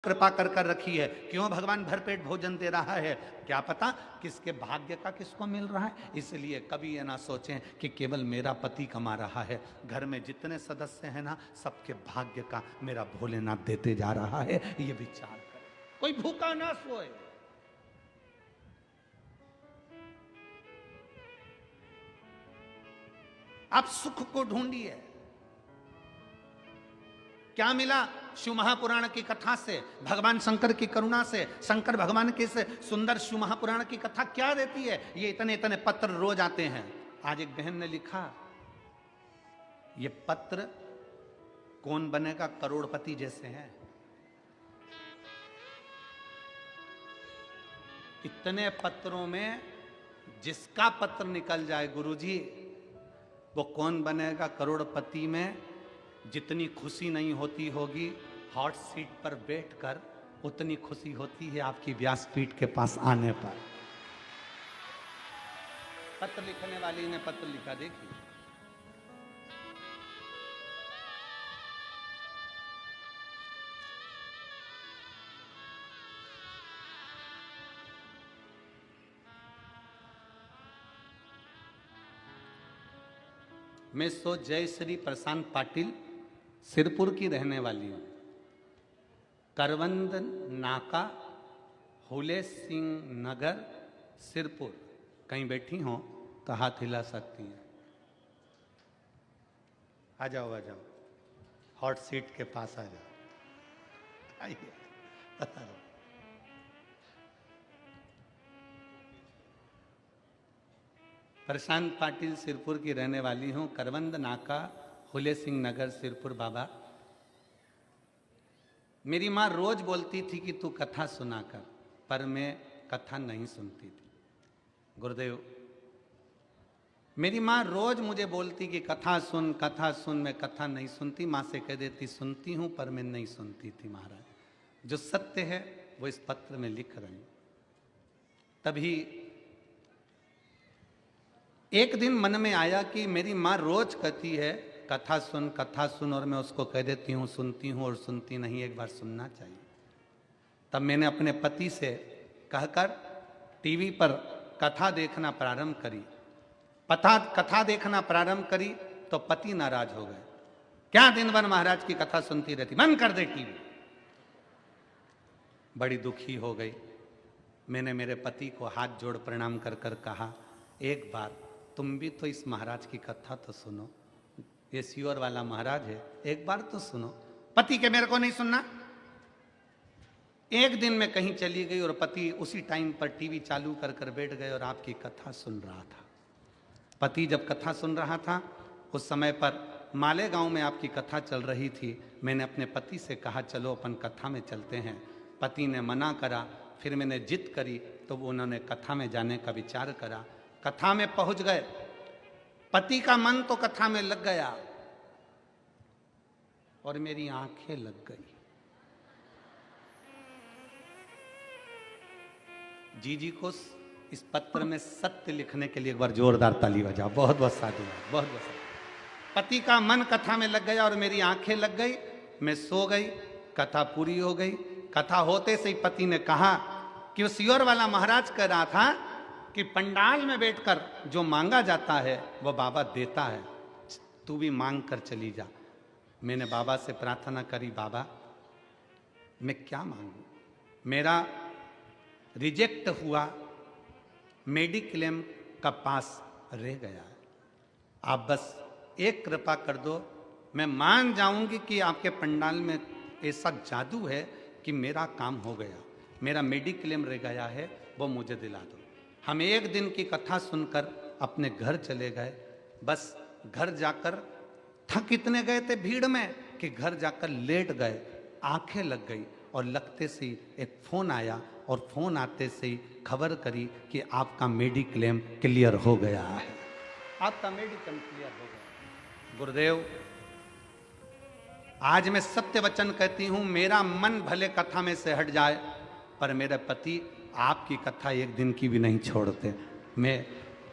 कृपा कर कर रखी है, क्यों भगवान भरपेट भोजन दे रहा है, क्या पता किसके भाग्य का किसको मिल रहा है। इसलिए कभी ये ना सोचें कि केवल मेरा पति कमा रहा है, घर में जितने सदस्य हैं ना, सबके भाग्य का मेरा भोलेनाथ देते जा रहा है। ये विचार करें, कोई भूखा ना सोए। आप सुख को ढूंढिए। क्या मिला शिव महापुराण की कथा से, भगवान शंकर की करुणा से, शंकर भगवान की से सुंदर शिव महापुराण की कथा क्या देती है। ये इतने इतने पत्र रोज आते हैं। आज एक बहन ने लिखा, ये पत्र कौन बनेगा करोड़पति जैसे हैं। इतने पत्रों में जिसका पत्र निकल जाए गुरुजी, वो कौन बनेगा करोड़पति में जितनी खुशी नहीं होती होगी हॉट सीट पर बैठकर, उतनी खुशी होती है आपकी व्यासपीठ के पास आने पर। पत्र लिखने वाली ने पत्र लिखा, देखिए, मैं सो जय श्री प्रशांत पाटिल सिरपुर की रहने वाली हूं। करवंद नाका, हुले सिंह नगर, सिरपुर। कहीं बैठी हो तो हाथ हिला सकती हैं। आ जाओ आ जाओ, हॉट सीट के पास आ जाओ, आइए। प्रशांत पाटिल सिरपुर की रहने वाली हूं। करवंद नाका, हुले सिंह नगर, सिरपुर। बाबा, मेरी माँ रोज बोलती थी कि तू कथा सुना कर, पर मैं कथा नहीं सुनती थी। गुरुदेव, मेरी माँ रोज मुझे बोलती कि कथा सुन कथा सुन, मैं कथा नहीं सुनती। माँ से कह देती सुनती हूं, पर मैं नहीं सुनती थी। महाराज, जो सत्य है वो इस पत्र में लिख रही हूं। तभी एक दिन मन में आया कि मेरी माँ रोज कहती है कथा सुन, और मैं उसको कह देती हूँ सुनती हूँ और सुनती नहीं, एक बार सुनना चाहिए। तब मैंने अपने पति से कहकर टीवी पर कथा देखना प्रारंभ करी। कथा देखना प्रारंभ करी तो पति नाराज हो गए। क्या दिन भर महाराज की कथा सुनती रहती, बंद कर दे टीवी। बड़ी दुखी हो गई। मैंने मेरे पति को हाथ जोड़ प्रणाम कर कर कहा, एक बार तुम भी तो इस महाराज की कथा तो सुनो, ये सियोर वाला महाराज है, एक बार तो सुनो। पति के मेरे को नहीं सुनना। एक दिन मैं कहीं चली गई और पति उसी टाइम पर टीवी चालू कर कर बैठ गए और आपकी कथा सुन रहा था। पति जब कथा सुन रहा था, उस समय पर मालेगांव में आपकी कथा चल रही थी। मैंने अपने पति से कहा चलो अपन कथा में चलते हैं। पति ने मना करा। फिर मैंने जिद करी तो उन्होंने कथा में जाने का विचार करा। कथा में पहुंच गए। पति का मन तो कथा में लग गया और मेरी आंखें लग गई। जी को इस पत्र में सत्य लिखने के लिए एक बार जोरदार ताली बजाओ। बहुत बहुत साधुवाद, बहुत बहुत साधुवाद। पति का मन कथा में लग गया और मेरी आंखें लग गई। मैं सो गई। कथा पूरी हो गई। कथा होते से ही पति ने कहा कि वो सियोर वाला महाराज कह रहा था कि पंडाल में बैठकर जो मांगा जाता है वो बाबा देता है, तू भी मांग कर चली जा। मैंने बाबा से प्रार्थना करी, बाबा मैं क्या मांगू, मेरा रिजेक्ट हुआ मेडिक्लेम का पास रह गया। आप बस एक कृपा कर दो, मैं मान जाऊंगी कि आपके पंडाल में ऐसा जादू है कि मेरा काम हो गया, मेरा मेडिक्लेम रह गया है, वो मुझे दिला दो। हम एक दिन की कथा सुनकर अपने घर चले गए। बस घर जाकर थक इतने गए थे भीड़ में कि घर जाकर लेट गए। आंखें लग गई और लगते से ही एक फ़ोन आया और फ़ोन आते से ही खबर करी कि आपका मेडिक्लेम क्लियर हो गया है, आपका मेडिक्लेम क्लियर हो गया। गुरुदेव, आज मैं सत्य वचन कहती हूँ, मेरा मन भले कथा में से हट जाए पर मेरे पति आपकी कथा एक दिन की भी नहीं छोड़ते। मैं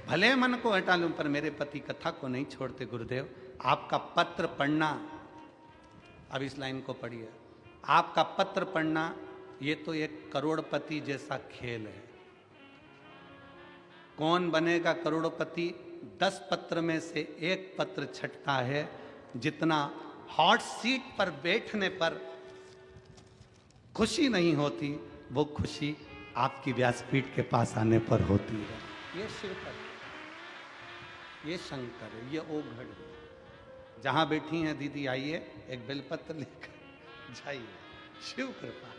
भले मन को हटा लूं पर मेरे पति कथा को नहीं छोड़ते। गुरुदेव, आपका पत्र पढ़ना, अब इस लाइन को पढ़िए, आपका पत्र पढ़ना ये तो एक करोड़पति जैसा खेल है। कौन बनेगा करोड़पति? 10 पत्र में से एक पत्र छटता है, जितना हॉट सीट पर बैठने पर खुशी नहीं होती, वो खुशी आपकी व्यासपीठ के पास आने पर होती है। ये शिव तत्व, ये शंकर है, ये ओघड़ है। जहां बैठी हैं दीदी, आइए एक बेलपत्र लेकर जाइए। शिव कृपा।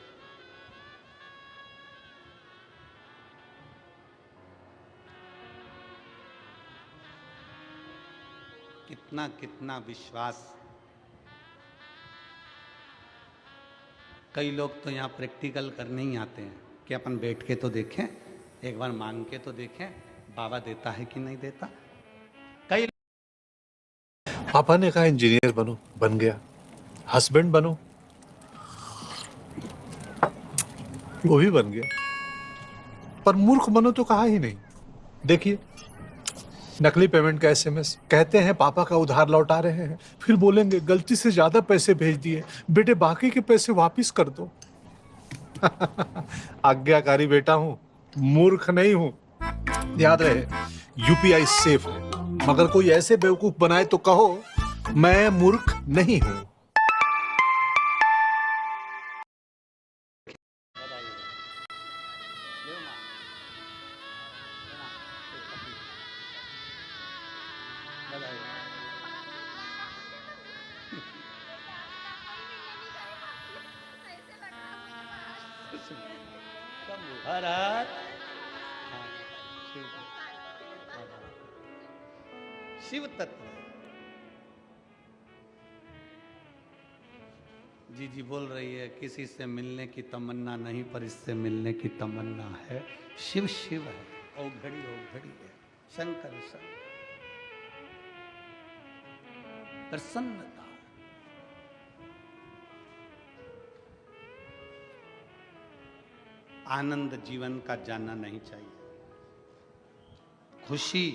कितना कितना विश्वास। कई लोग तो यहाँ प्रैक्टिकल करने ही आते हैं कि अपन बैठ के तो देखें, एक बार मांग के तो देखें बाबा देता है कि नहीं देता। कई पापा ने कहा इंजीनियर बनो, बन गया। हस्बैंड बनो, वो भी बन गया। पर मूर्ख बनो तो कहा ही नहीं। देखिए, नकली पेमेंट का एसएमएस, कहते हैं पापा का उधार लौटा रहे हैं, फिर बोलेंगे गलती से ज्यादा पैसे भेज दिए, बेटे बाकी के पैसे वापिस कर दो। आज्ञाकारी बेटा हूं, मूर्ख नहीं हूं। याद रहे, यूपीआई सेफ है, मगर कोई ऐसे बेवकूफ बनाए तो कहो मैं मूर्ख नहीं हूं। भारत शिव तत्व। जी बोल रही है, किसी से मिलने की तमन्ना नहीं, पर इससे मिलने की तमन्ना है। शिव शिव है, ओघड़ी ओघड़ी है, शंकर शंकर। प्रसन्नता। आनंद जीवन का जानना नहीं चाहिए। खुशी,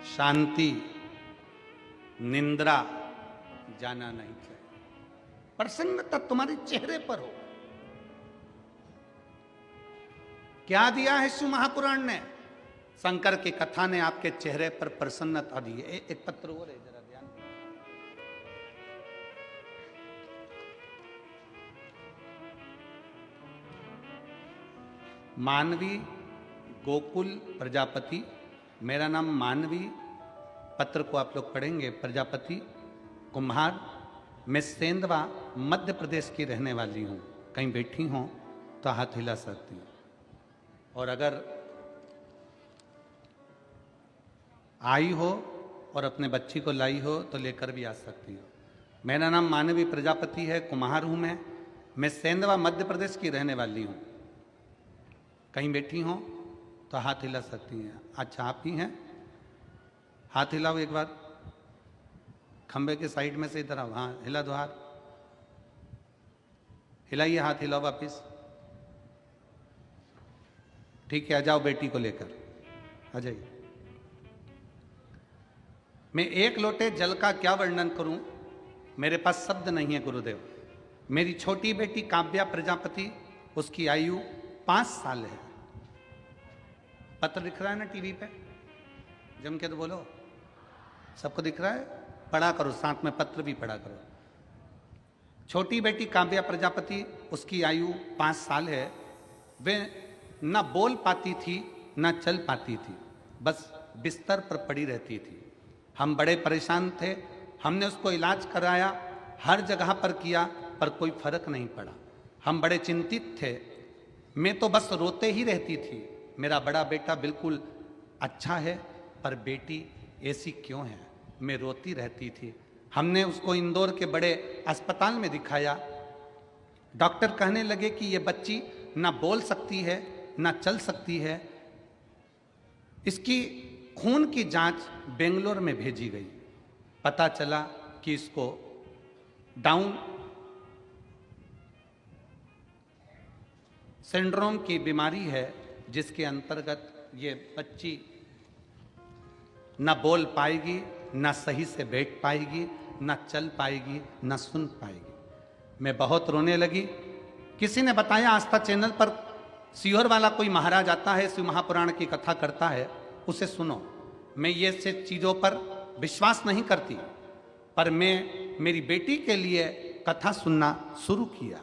शांति, निंद्रा जाना नहीं चाहिए। प्रसन्नता तुम्हारे चेहरे पर हो। क्या दिया है शिव महापुराण ने? शंकर की कथा ने आपके चेहरे पर प्रसन्नता दी है। एक पत्र और है, जरा ध्यान। मानवी गोकुल प्रजापति, मेरा नाम मानवी। पत्र को आप लोग पढ़ेंगे। प्रजापति कुम्हार, मैं सेंधवा मध्य प्रदेश की रहने वाली हूँ। कहीं बैठी हूँ तो हाथ हिला सकती हूँ, और अगर आई हो और अपने बच्ची को लाई हो तो लेकर भी आ सकती हो। मेरा नाम मानवी प्रजापति है, कुम्हार हूँ मैं सेंधवा मध्य प्रदेश की रहने वाली हूँ। कहीं बैठी हो तो हाथ हिला सकती हैं। अच्छा, आप ही हैं? हाथ हिलाओ एक बार, खंबे के साइड में से इधर आओ। हाँ, हिला दो हाथ, हिलाइए हाथ, हिलाओ वापिस। ठीक है, आ जाओ बेटी को लेकर, आ जाइए। मैं एक लोटे जल का क्या वर्णन करूं, मेरे पास शब्द नहीं है गुरुदेव। मेरी छोटी बेटी काव्या प्रजापति, उसकी आयु 5 साल है। पत्र दिख रहा है ना टीवी पे? जम के तो बोलो, सबको दिख रहा है? पढ़ा करो, साथ में पत्र भी पढ़ा करो। छोटी बेटी काव्या प्रजापति, उसकी आयु 5 साल है। वे न बोल पाती थी न चल पाती थी, बस बिस्तर पर पड़ी रहती थी। हम बड़े परेशान थे, हमने उसको इलाज कराया, हर जगह पर किया, पर कोई फर्क नहीं पड़ा। हम बड़े चिंतित थे। मैं तो बस रोते ही रहती थी। मेरा बड़ा बेटा बिल्कुल अच्छा है, पर बेटी ऐसी क्यों है? मैं रोती रहती थी। हमने उसको इंदौर के बड़े अस्पताल में दिखाया। डॉक्टर कहने लगे कि ये बच्ची ना बोल सकती है ना चल सकती है। इसकी खून की जांच बेंगलोर में भेजी गई। पता चला कि इसको डाउन सिंड्रोम की बीमारी है, जिसके अंतर्गत ये बच्ची न बोल पाएगी, न सही से बैठ पाएगी, न चल पाएगी, न सुन पाएगी। मैं बहुत रोने लगी। किसी ने बताया आस्था चैनल पर सीहोर वाला कोई महाराज आता है, शिव महापुराण की कथा करता है, उसे सुनो। मैं ये से चीज़ों पर विश्वास नहीं करती, पर मैं मेरी बेटी के लिए कथा सुनना शुरू किया।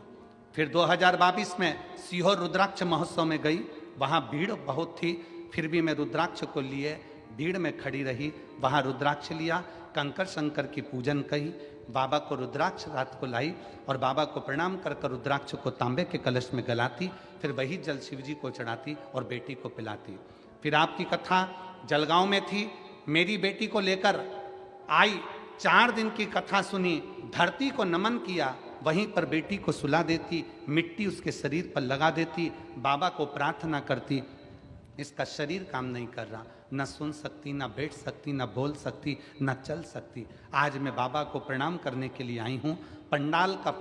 फिर 2022 में सीहोर रुद्राक्ष महोत्सव में गई, वहाँ भीड़ बहुत थी, फिर भी मैं रुद्राक्ष को लिए भीड़ में खड़ी रही। वहाँ रुद्राक्ष लिया, कंकर शंकर की पूजन कही, बाबा को रुद्राक्ष रात को लाई और बाबा को प्रणाम कर कर रुद्राक्ष को तांबे के कलश में गलाती, फिर वही जल शिव जी को चढ़ाती और बेटी को पिलाती। फिर आपकी कथा जलगांव में थी, मेरी बेटी को लेकर आई, 4 दिन की कथा सुनी, धरती को नमन किया, वहीं पर बेटी को सुला देती, मिट्टी उसके शरीर पर लगा देती, बाबा को प्रार्थना करती। इसका शरीर काम नहीं कर रहा, न सुन सकती, न बैठ सकती, न बोल सकती, न चल सकती। आज मैं बाबा को प्रणाम करने के लिए आई हूँ। पंडाल का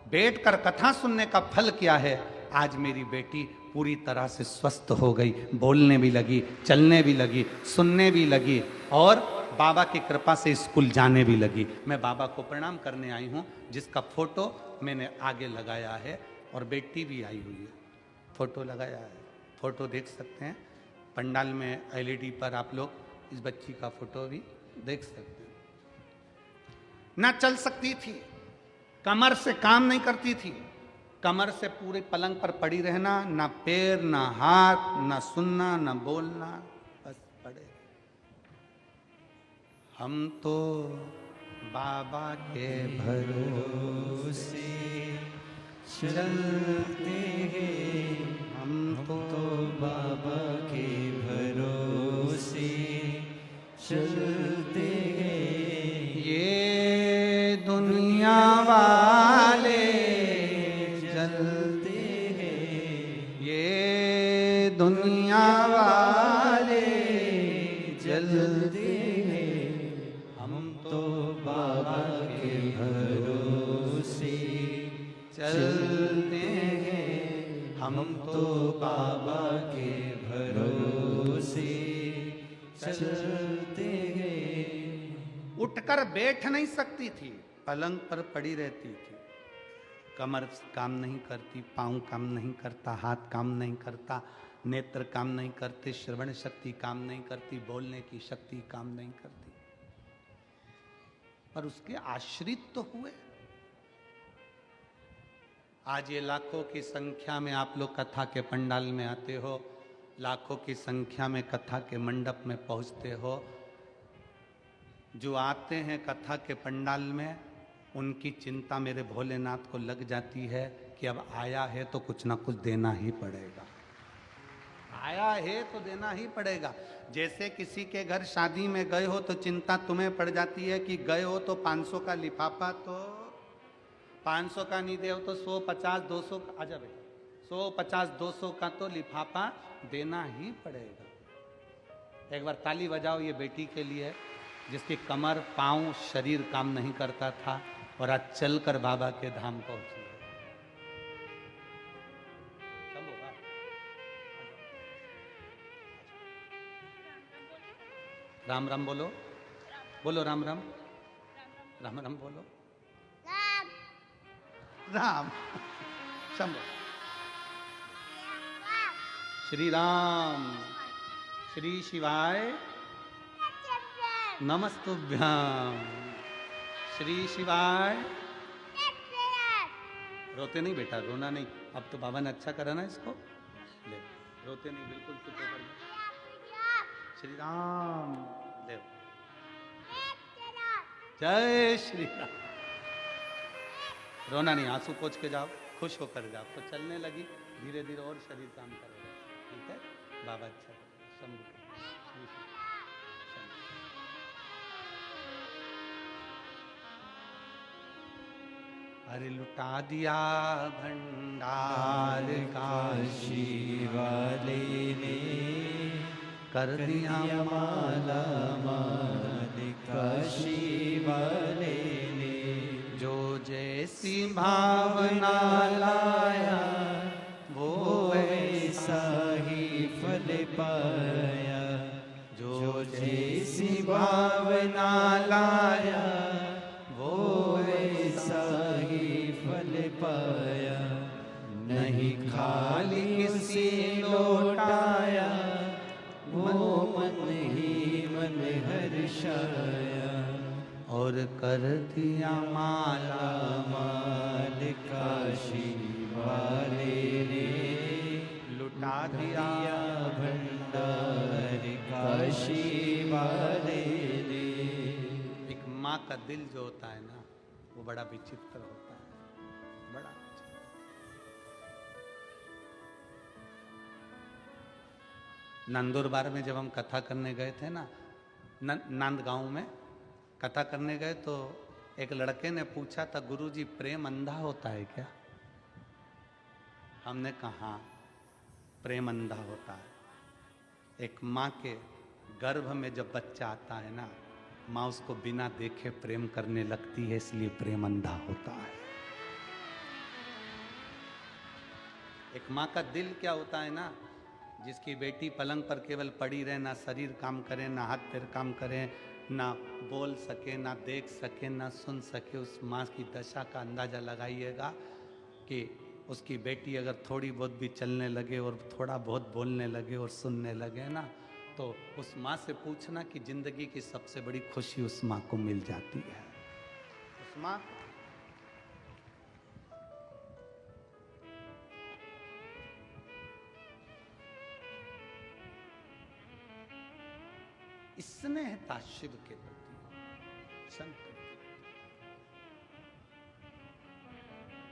बैठकर कथा सुनने का फल क्या है? आज मेरी बेटी पूरी तरह से स्वस्थ हो गई, बोलने भी लगी, चलने भी लगी, सुनने भी लगी और बाबा की कृपा से स्कूल जाने भी लगी। मैं बाबा को प्रणाम करने आई हूँ, जिसका फोटो मैंने आगे लगाया है और बेटी भी आई हुई है, फोटो लगाया है, फोटो देख सकते हैं। पंडाल में एलईडी पर आप लोग इस बच्ची का फोटो भी देख सकते हैं। ना चल सकती थी, कमर से काम नहीं करती थी, कमर से पूरे पलंग पर पड़ी रहना, ना पैर ना हाथ, ना सुनना ना बोलना, बस पड़े। हम तो बाबा के भरोसे चलते हैं, हम तो बाबा के भरोसे चलते हैं। ये दुनिया वाले जलते हैं, ये दुनिया वाले जलते हैं, हम तो बाबा के भरोसे चलते हैं, हम तो बाबा के भरोसे चलते हैं। उठकर बैठ नहीं सकती थी, पलंग पर पड़ी रहती थी, कमर काम नहीं करती, पाँव काम नहीं करता, हाथ काम नहीं करता, नेत्र काम नहीं करते, श्रवण शक्ति काम नहीं करती, बोलने की शक्ति काम नहीं करती, पर उसके आश्रित तो हुए। आज ये लाखों की संख्या में आप लोग कथा के पंडाल में आते हो, लाखों की संख्या में कथा के मंडप में पहुंचते हो। जो आते हैं कथा के पंडाल में, उनकी चिंता मेरे भोलेनाथ को लग जाती है कि अब आया है तो कुछ ना कुछ देना ही पड़ेगा, आया है तो देना ही पड़ेगा। जैसे किसी के घर शादी में गए हो तो चिंता तुम्हें पड़ जाती है कि गए हो तो 500 का लिफाफा, तो 500 का नहीं दे हो तो 100, 50, 200 आ जा बेटा, 100, 50, 200 का तो लिफाफा देना ही पड़ेगा। एक बार ताली बजाओ ये बेटी के लिए, जिसकी कमर पाँव शरीर काम नहीं करता था और आज चलकर बाबा के धाम पहुंची। राम राम बोलो, बोलो राम राम, राम राम बोलो, राम राम, शंभो, श्री राम, श्री शिवाय नमस्तुभ्याम, श्री शिवाय। रोते नहीं बेटा, रोना नहीं, अब तो बाबा ने अच्छा करा ना इसको, ले रोते नहीं, बिल्कुल चुप होकर। श्री राम देव, जय श्री राम। रोना नहीं, आंसू पोंछ के जाओ, खुश होकर जाओ। तो चलने लगी, धीरे धीरे और शरीर काम करेगा, ठीक है बाबा, अच्छा शंभू। अरे लुटा दिया भंडार काशी वाले ने, कर दिया माला माल काशी वाले ने, जो जैसी भावना लाया वो वैसा ही फल पाया, जो जैसी भावना लाया वो वैसा ही फल नहीं खाली किसी लौटाया, वो मन ही मन हर्षाया। और कर दिया माला माल काशी वाले ने, लुटा दिया भंडार काशी वाले ने। एक माँ का दिल जो होता है ना, वो बड़ा विचित्र होता है, बड़ा विचित्र। नंदुरबार में जब हम कथा करने गए थे ना, नांदगांव में कथा करने गए, तो एक लड़के ने पूछा था, गुरुजी प्रेम अंधा होता है क्या? हमने कहा हाँ, प्रेम अंधा होता है। एक माँ के गर्भ में जब बच्चा आता है ना, माँ उसको बिना देखे प्रेम करने लगती है, इसलिए प्रेम अंधा होता है। एक माँ का दिल क्या होता है ना, जिसकी बेटी पलंग पर केवल पड़ी रहे, ना शरीर काम करे, ना हाथ पैर काम करे, ना बोल सके, ना देख सके, ना सुन सके, उस माँ की दशा का अंदाजा लगाइएगा कि उसकी बेटी अगर थोड़ी बहुत भी चलने लगे और थोड़ा बहुत बोलने लगे और सुनने लगे ना, तो उस माँ से पूछना कि जिंदगी की सबसे बड़ी खुशी उस माँ को मिल जाती है। उस माँ स्नेह था शिव के प्रति, शंकर।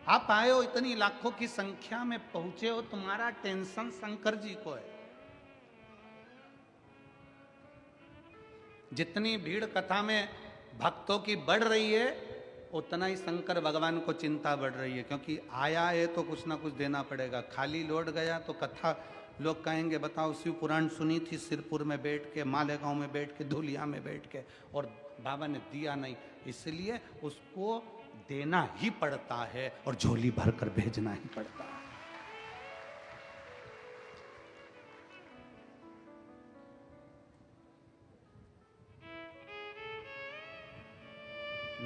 आप आए हो, इतनी लाखों की संख्या में पहुंचे हो, तुम्हारा टेंशन शंकर जी को है। जितनी भीड़ कथा में भक्तों की बढ़ रही है, उतना ही शंकर भगवान को चिंता बढ़ रही है, क्योंकि आया है तो कुछ ना कुछ देना पड़ेगा। खाली लौट गया तो कथा लोग कहेंगे, बताओ शिव पुराण सुनी थी सिरपुर में बैठ के, मालेगांव में बैठ के, धुलिया में बैठ के, और बाबा ने दिया नहीं, इसलिए उसको देना ही पड़ता है और झोली भरकर भेजना ही पड़ता है।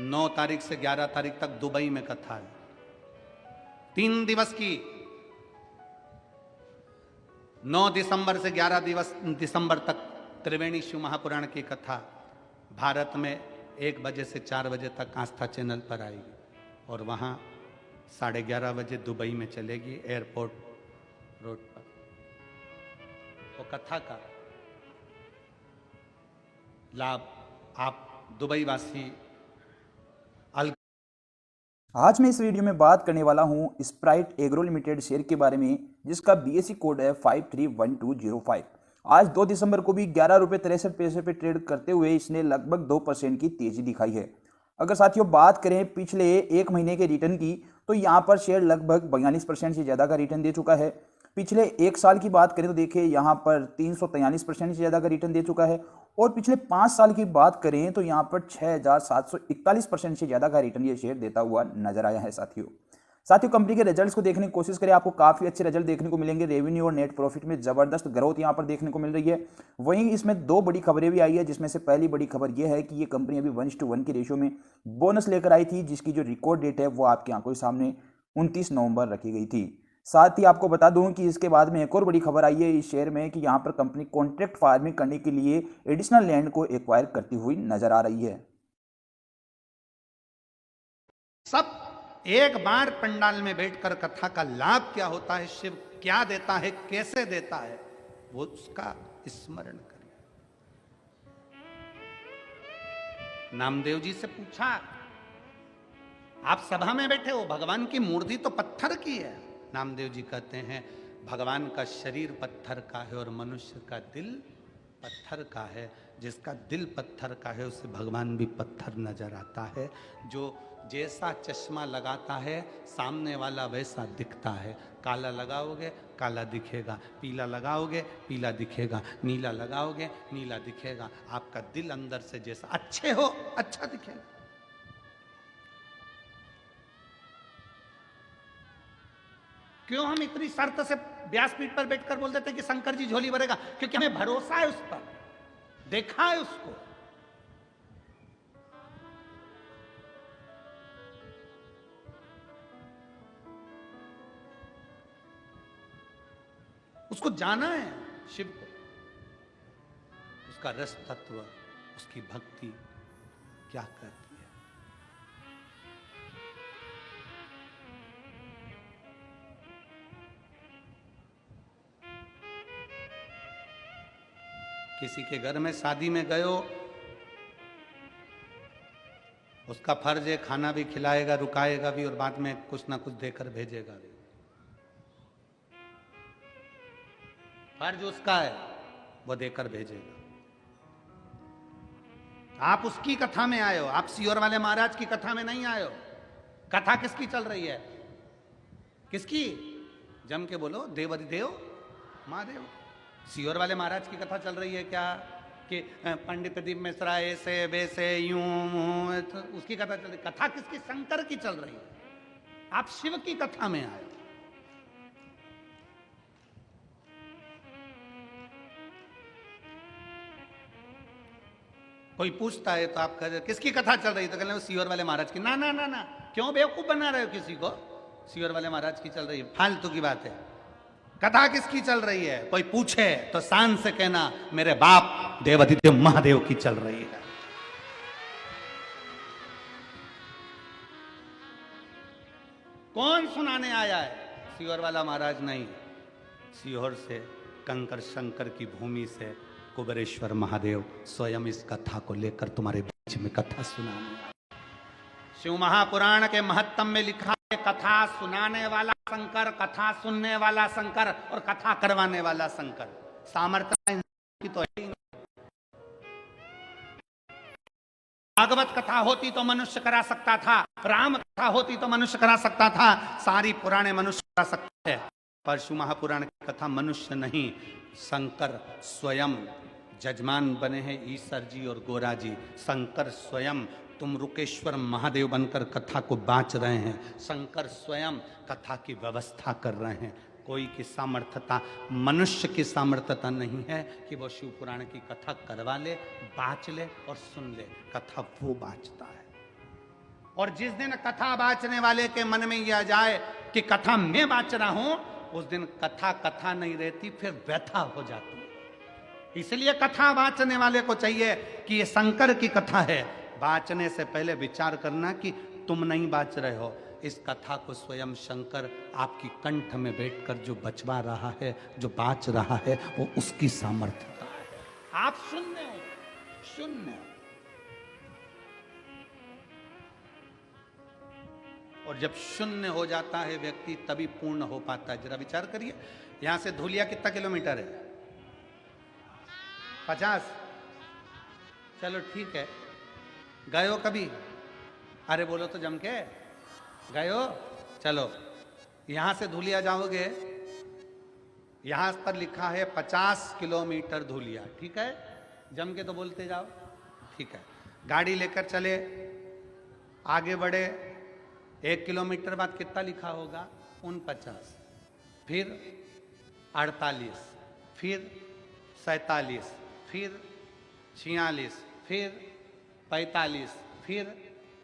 9 तारीख से 11 तारीख तक दुबई में कथा है, 3 दिवस की। 9 दिसंबर से 11 दिसंबर तक त्रिवेणी शिव महापुराण की कथा भारत में 1 बजे से 4 बजे तक आस्था चैनल पर आएगी, और वहाँ 11:30 बजे दुबई में चलेगी एयरपोर्ट रोड पर। वो कथा का लाभ आप दुबई वासी आज मैं इस वीडियो में बात करने वाला हूं स्प्राइट एग्रो लिमिटेड शेयर के बारे में, जिसका बीएसई कोड है 531205। आज 2 दिसंबर को भी 11 रुपये 63 पैसे पे ट्रेड करते हुए इसने लगभग 2% की तेजी दिखाई है। अगर साथियों बात करें पिछले 1 महीने के रिटर्न की, तो यहाँ पर शेयर लगभग 42% से ज़्यादा का रिटर्न दे चुका है। पिछले 1 साल की बात करें तो देखिए यहाँ पर 343% से ज़्यादा का रिटर्न दे चुका है, और पिछले 5 साल की बात करें तो यहाँ पर 6741% से ज़्यादा का रिटर्न ये शेयर देता हुआ नजर आया है। साथियों कंपनी के रिजल्ट्स को देखने की कोशिश करें, आपको काफ़ी अच्छे रिजल्ट देखने को मिलेंगे। रेवेन्यू और नेट प्रॉफिट में ज़बरदस्त ग्रोथ यहाँ पर देखने को मिल रही है। वहीं इसमें 2 बड़ी खबरें भी आई है, जिसमें से पहली बड़ी खबर यह है कि ये कंपनी अभी 1:1 की रेशियो में बोनस लेकर आई थी, जिसकी जो रिकॉर्ड डेट है वो आपकी आंखों के सामने 29 नवंबर रखी गई थी। साथ ही आपको बता दूं कि इसके बाद में एक और बड़ी खबर आई है इस शेयर में कि यहाँ पर कंपनी कॉन्ट्रैक्ट फार्मिंग करने के लिए एडिशनल लैंड को एक्वायर करती हुई नजर आ रही है। सब एक बार पंडाल में बैठकर कथा का लाभ क्या होता है, शिव क्या देता है, कैसे देता है, वो उसका स्मरण करें। नामदेव जी से पूछा, आप सभा में बैठे हो, भगवान की मूर्ति तो पत्थर की है। नामदेव जी कहते हैं, भगवान का शरीर पत्थर का है और मनुष्य का दिल पत्थर का है। जिसका दिल पत्थर का है उसे भगवान भी पत्थर नजर आता है। जो जैसा चश्मा लगाता है सामने वाला वैसा दिखता है। काला लगाओगे काला दिखेगा, पीला लगाओगे पीला दिखेगा, नीला लगाओगे नीला दिखेगा। आपका दिल अंदर से जैसा अच्छे हो अच्छा दिखेगा। क्यों हम इतनी शर्त से व्यासपीठ पर बैठकर बोल देते कि शंकर जी झोली भरेगा? क्योंकि हमें भरोसा है उस पर, देखा है उसको। उसको जाना है शिव को, उसका रस तत्व, उसकी भक्ति क्या करती है। किसी के घर में शादी में गए हो, उसका फर्ज है खाना भी खिलाएगा, रुकाएगा भी और बाद में कुछ ना कुछ देकर भेजेगा भी। फर्ज उसका है, वो देकर भेजेगा। आप उसकी कथा में आए हो, आप सीहोर वाले महाराज की कथा में नहीं आए हो। कथा किसकी चल रही है? किसकी? जम के बोलो, देवाधिदेव महादेव। सीहोर वाले महाराज की कथा चल रही है क्या कि पंडित प्रदीप मिश्रा ऐसे वैसे यूं, तो उसकी कथा चल रही। कथा किसकी? शंकर की चल रही है। आप शिव की कथा में आए हो। कोई पूछता है तो आप कहते किसकी कथा चल रही, तो कहते हैं सीहोर वाले महाराज की। ना ना ना ना, क्यों बेवकूफ बना रहे हो किसी को? सीहोर वाले महाराज की चल रही है, फालतू की बात है। कथा किसकी चल रही है? कोई पूछे तो शान से कहना मेरे बाप देवाधिदेव महादेव की चल रही है। कौन सुनाने आया है? सीहोर वाला महाराज नहीं। सीहोर से कंकर शंकर की भूमि से कुबेरेश्वर महादेव स्वयं इस कथा को लेकर तुम्हारे बीच में कथा सुनाने आए। शिव महापुराण के महत्तम में लिखा है कथा सुनाने वाला शंकर, कथा सुनने वाला शंकर और कथा करवाने वाला शंकर। सामर्थ्य की तो है ही नहीं। भागवत कथा होती तो मनुष्य करा सकता था, राम कथा होती तो मनुष्य करा सकता था, सारी पुराणे मनुष्य करा सकते हैं, पर शिव महापुराण की कथा मनुष्य नहीं, शंकर स्वयं जजमान बने हैं। ईश्वर जी और गोरा जी, शंकर स्वयं तुम रुकेश्वर महादेव बनकर कथा को बांच रहे हैं। शंकर स्वयं कथा की व्यवस्था कर रहे हैं। कोई की सामर्थ्यता, मनुष्य की सामर्थ्यता नहीं है कि वो शिव पुराण की कथा करवा ले, बांच ले और सुन ले। कथा वो बांचता है। और जिस दिन कथा बांचने वाले के मन में यह आ जाए कि कथा मैं बांच रहा हूं, उस दिन कथा कथा नहीं रहती, फिर व्यथा हो जाती है। इसलिए कथा बांचने वाले को चाहिए कि ये शंकर की कथा है। बांचने से पहले विचार करना कि तुम नहीं बांच रहे हो, इस कथा को स्वयं शंकर आपकी कंठ में बैठकर जो बचवा रहा है, जो बांच रहा है, वो उसकी सामर्थ्यता है। आप शून्य हो, शून्य। और जब शून्य हो जाता है व्यक्ति, तभी पूर्ण हो पाता है। जरा विचार करिए, यहां से धूलिया कितना किलोमीटर है? 50। चलो ठीक है, गए हो कभी? अरे बोलो तो जम के, गए हो? चलो, यहां से धूलिया जाओगे, यहां पर लिखा है 50 किलोमीटर धूलिया, ठीक है? जम के तो बोलते जाओ, ठीक है। गाड़ी लेकर चले, आगे बढ़े, 1 किलोमीटर बाद कितना लिखा होगा? 49, फिर 48, फिर 47, फिर 46, फिर 45, फिर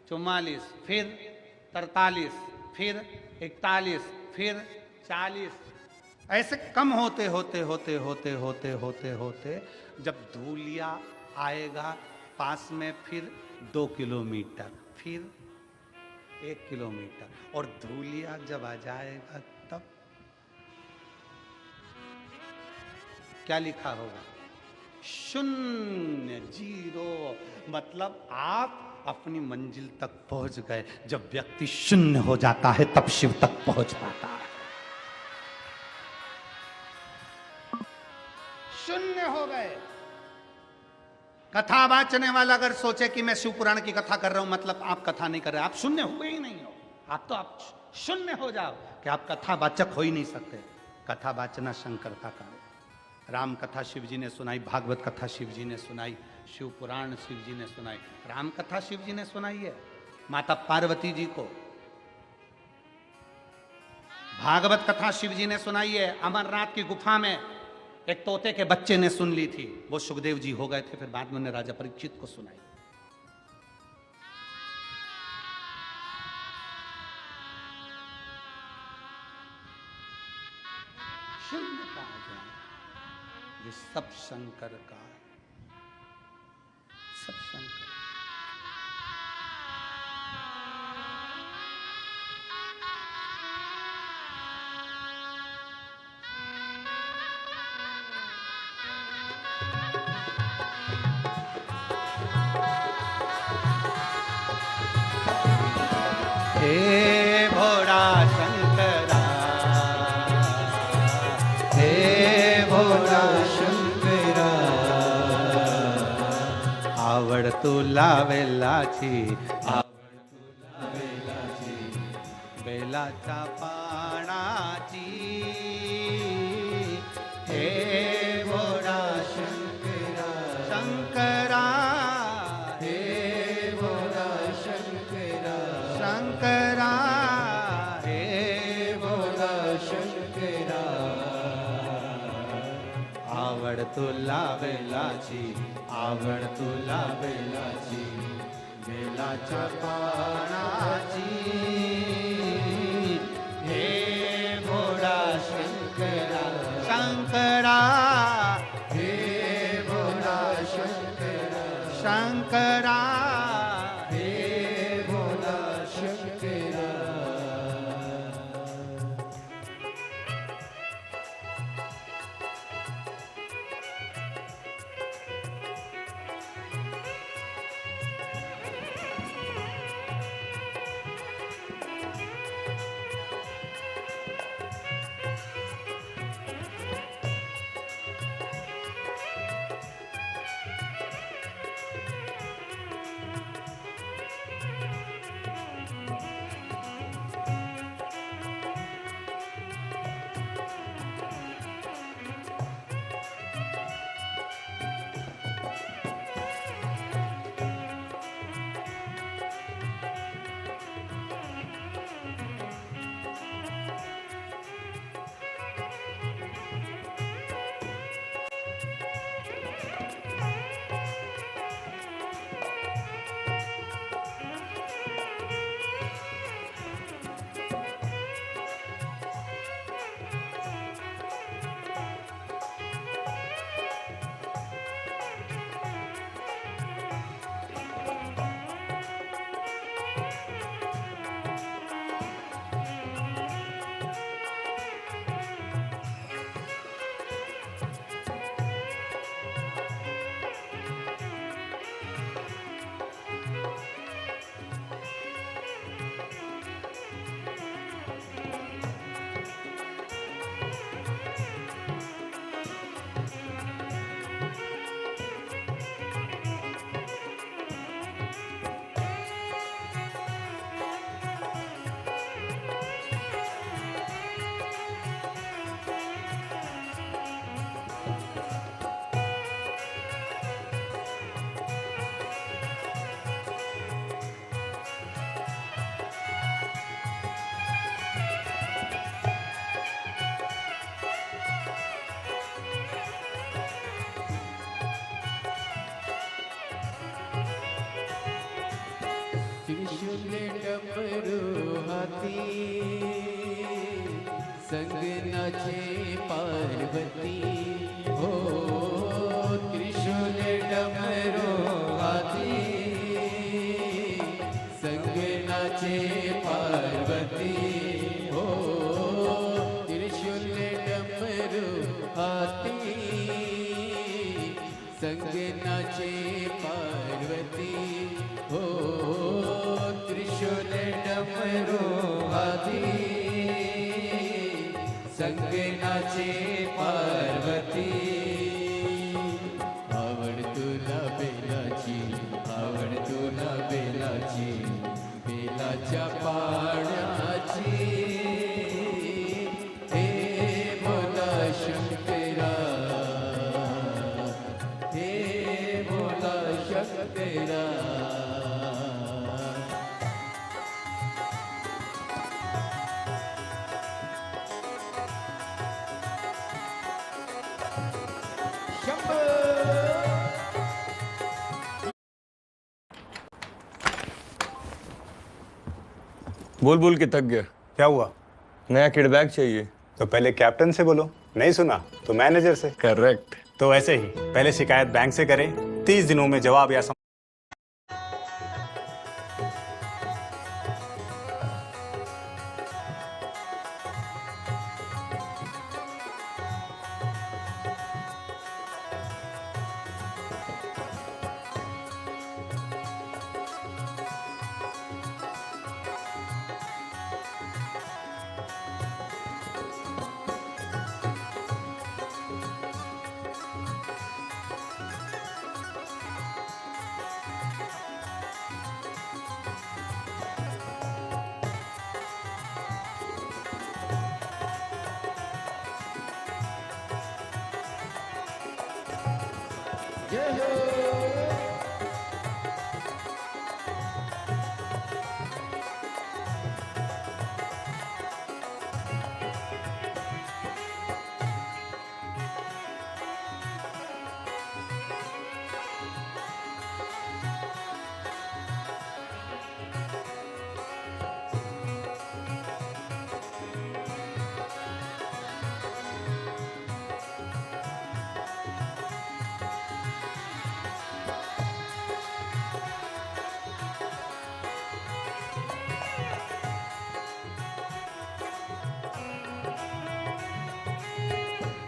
44, फिर 43, फिर 41, फिर 40। ऐसे कम होते होते होते होते होते होते होते जब धूलिया आएगा पास में, फिर 2 किलोमीटर, फिर 1 किलोमीटर। और धूलिया जब आ जाएगा तब क्या लिखा होगा? शून्य, जीरो। मतलब आप अपनी मंजिल तक पहुंच गए। जब व्यक्ति शून्य हो जाता है तब शिव तक पहुंच पाता है। शून्य हो गए। कथा वाचने वाला अगर सोचे कि मैं शिव पुराण की कथा कर रहा हूं, मतलब आप कथा नहीं कर रहे, आप शून्य हुए ही नहीं हो। आप शून्य हो जाओ कि आप कथा वाचक हो ही नहीं सकते। कथा वाचना शंकर का काम। राम कथा शिव जी ने सुनाई, भागवत कथा शिव जी ने सुनाई, शिव पुराण शिव जी ने सुनाई। राम कथा शिव जी ने सुनाई है माता पार्वती जी को। भागवत कथा शिव जी ने सुनाई है अमरनाथ की गुफा में, एक तोते के बच्चे ने सुन ली थी। वो सुखदेव जी हो गए थे, फिर बाद में उन्हें राजा परीक्षित को सुनाई। शून्य का ज्ञान, ये सब शंकर का है, सब शंकर। हे भोळा शंकरा, हे भोळा शंकरा, आवड तुला वेलाची, आवड तुला वेलाची, बेलाच्या पानाची, हे भोळा शंकरा, शंकरा, हे भोळा शंकरा, शंकरा, हे भोला शंकरा, आवड तुला बेलाची, आवड तुला बेलाची, बेलाच्या पानाची, हे भोला शंकरा, शंकरा, हे भोला शंकरा, शंकरा, हे भोला शंकरा। त्रिशूल डमरू हाती, संग नाचे पार्वती, हो त्रिशूल डमरू हाती, संग नाचे पार्वती, हो त्रिशूल डमरू हाती, संग नाचे पार्वती, हो त्रिशूल डमरू हाती, संग नाचे पार्वती, आवड तुला बेलाची, आवड तुला बेलाची, बेलाच्या पाण्याची, हे भोला शंकरा, हे भोला शंकरा। बोल बोल के थक गया। क्या हुआ? नया किड बैग चाहिए। तो पहले कैप्टन से बोलो, नहीं सुना तो मैनेजर से। करेक्ट। तो ऐसे ही पहले शिकायत बैंक से करें, 30 दिनों में जवाब या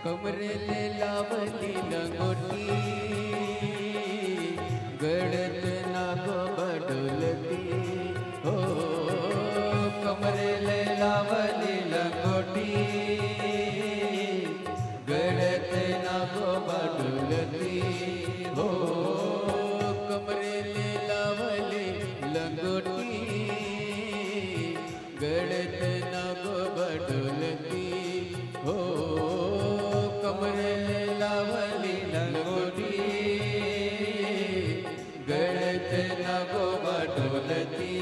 कमरे ले लावली लंगोटी गड़त नागो बडोलती हो कमरे ले लावली लंगोटी गड़त नागो बडोलती हो कमरे ले लावली लंगोटी गड़त नागो बडोलती हो कमरे लावली लंगोटी गळत नागो बडोलती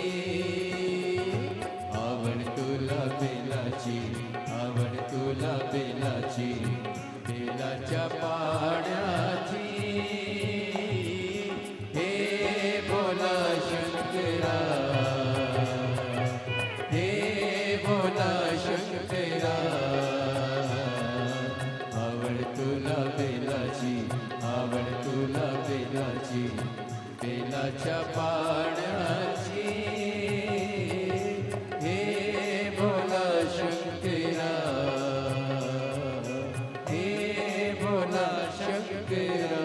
आवड तुला बेलाची आवड तुला बेलाची बेलाच्या पाण्याची हे बोला शंकरा हे बोला शंकरा आवड तुला बेलाची आवड तुला बेलाची बेलाच्या पाण्याची हे बोला शंकरा हे बोला शंकरा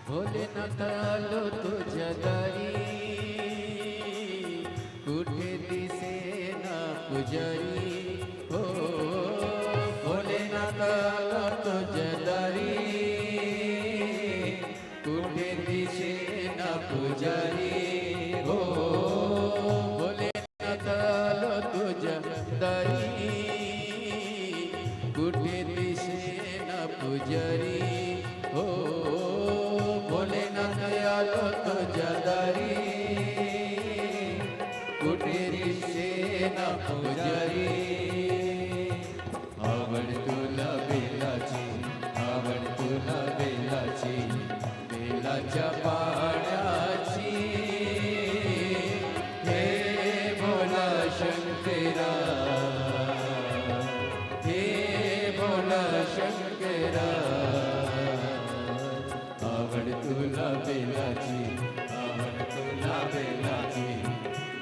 भोलेनाथ आलो तुझ्या दारी कुठे दिसेना पुजारी हो भोलेनाथ आलो तुझ्या दारी कुठे दिसेना पुजारी हो भोलेनाथ आलो तुझ्या दारी पुजारी हो भोलेनाथ आलो तुझ्या दारी कुठेरी सेना पुजारी आवड तुला बेलाची आवड तुला बेलाची बेलाच्या पाण्याची हे भोला शंकरा हे भोला शंकरा आवड तुला बेलाची आवड तुला बेलाची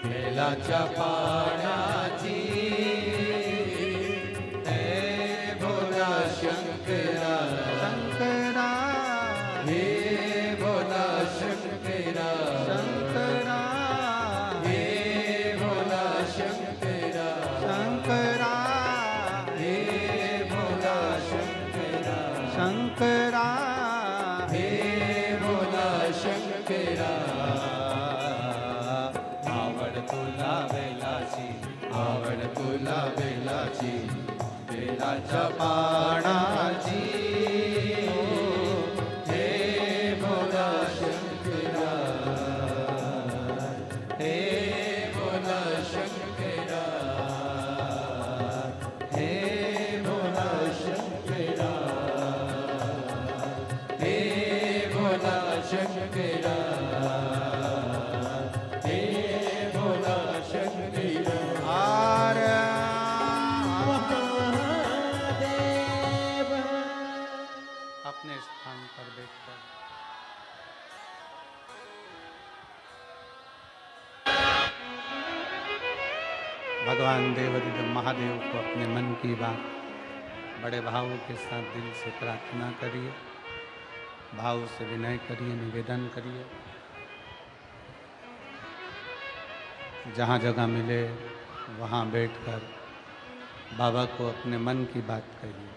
बेलाच्या पाण्याची हे भोला शंकरा शंकरा हे भोला शंकरा शंकरा हे भोला शंकरा शंकरा हे भोला शंकरा शंकरा हे भोला शंकरा आवड तुला बेलाची आवड तुला बेलाची बेलाच्या पाण्याची हे भोला शंकरा हे भोला शंकरा हे भोला शंकरा हे भोला शंकरा हे भोला शंकरा अपने स्थान पर बैठकर भगवान देवाधिदेव महादेव को अपने मन की बात बड़े भाव के साथ दिल से प्रार्थना करिए, भाव से विनय करिए, निवेदन करिए। जहाँ जगह मिले वहाँ बैठकर बाबा को अपने मन की बात कहिए,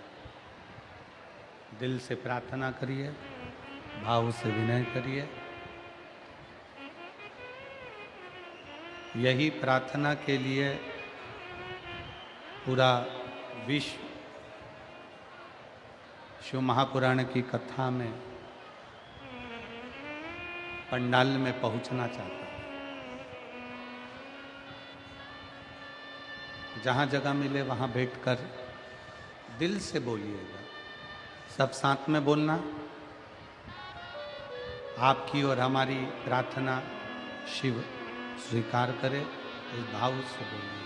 दिल से प्रार्थना करिए, भाव से विनय करिए। यही प्रार्थना के लिए पूरा विश्व शिव महापुराण की कथा में पंडाल में पहुंचना चाहता है। जहाँ जगह मिले वहाँ बैठकर दिल से बोलिएगा, सब साथ में बोलना। आपकी और हमारी प्रार्थना शिव स्वीकार करे, इस भाव से बोलिए।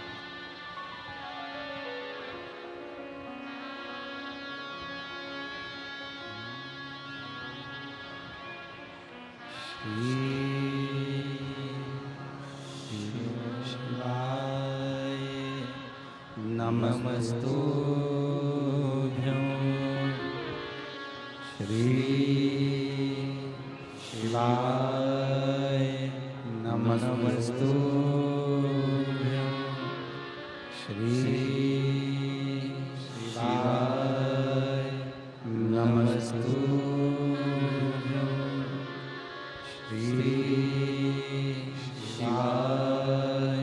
शिवाय नमस्तुभ्यं श्री शिवाय नमस्तुभ्यं श्री शिवाय नमस्तुभ्यं श्री शिवाय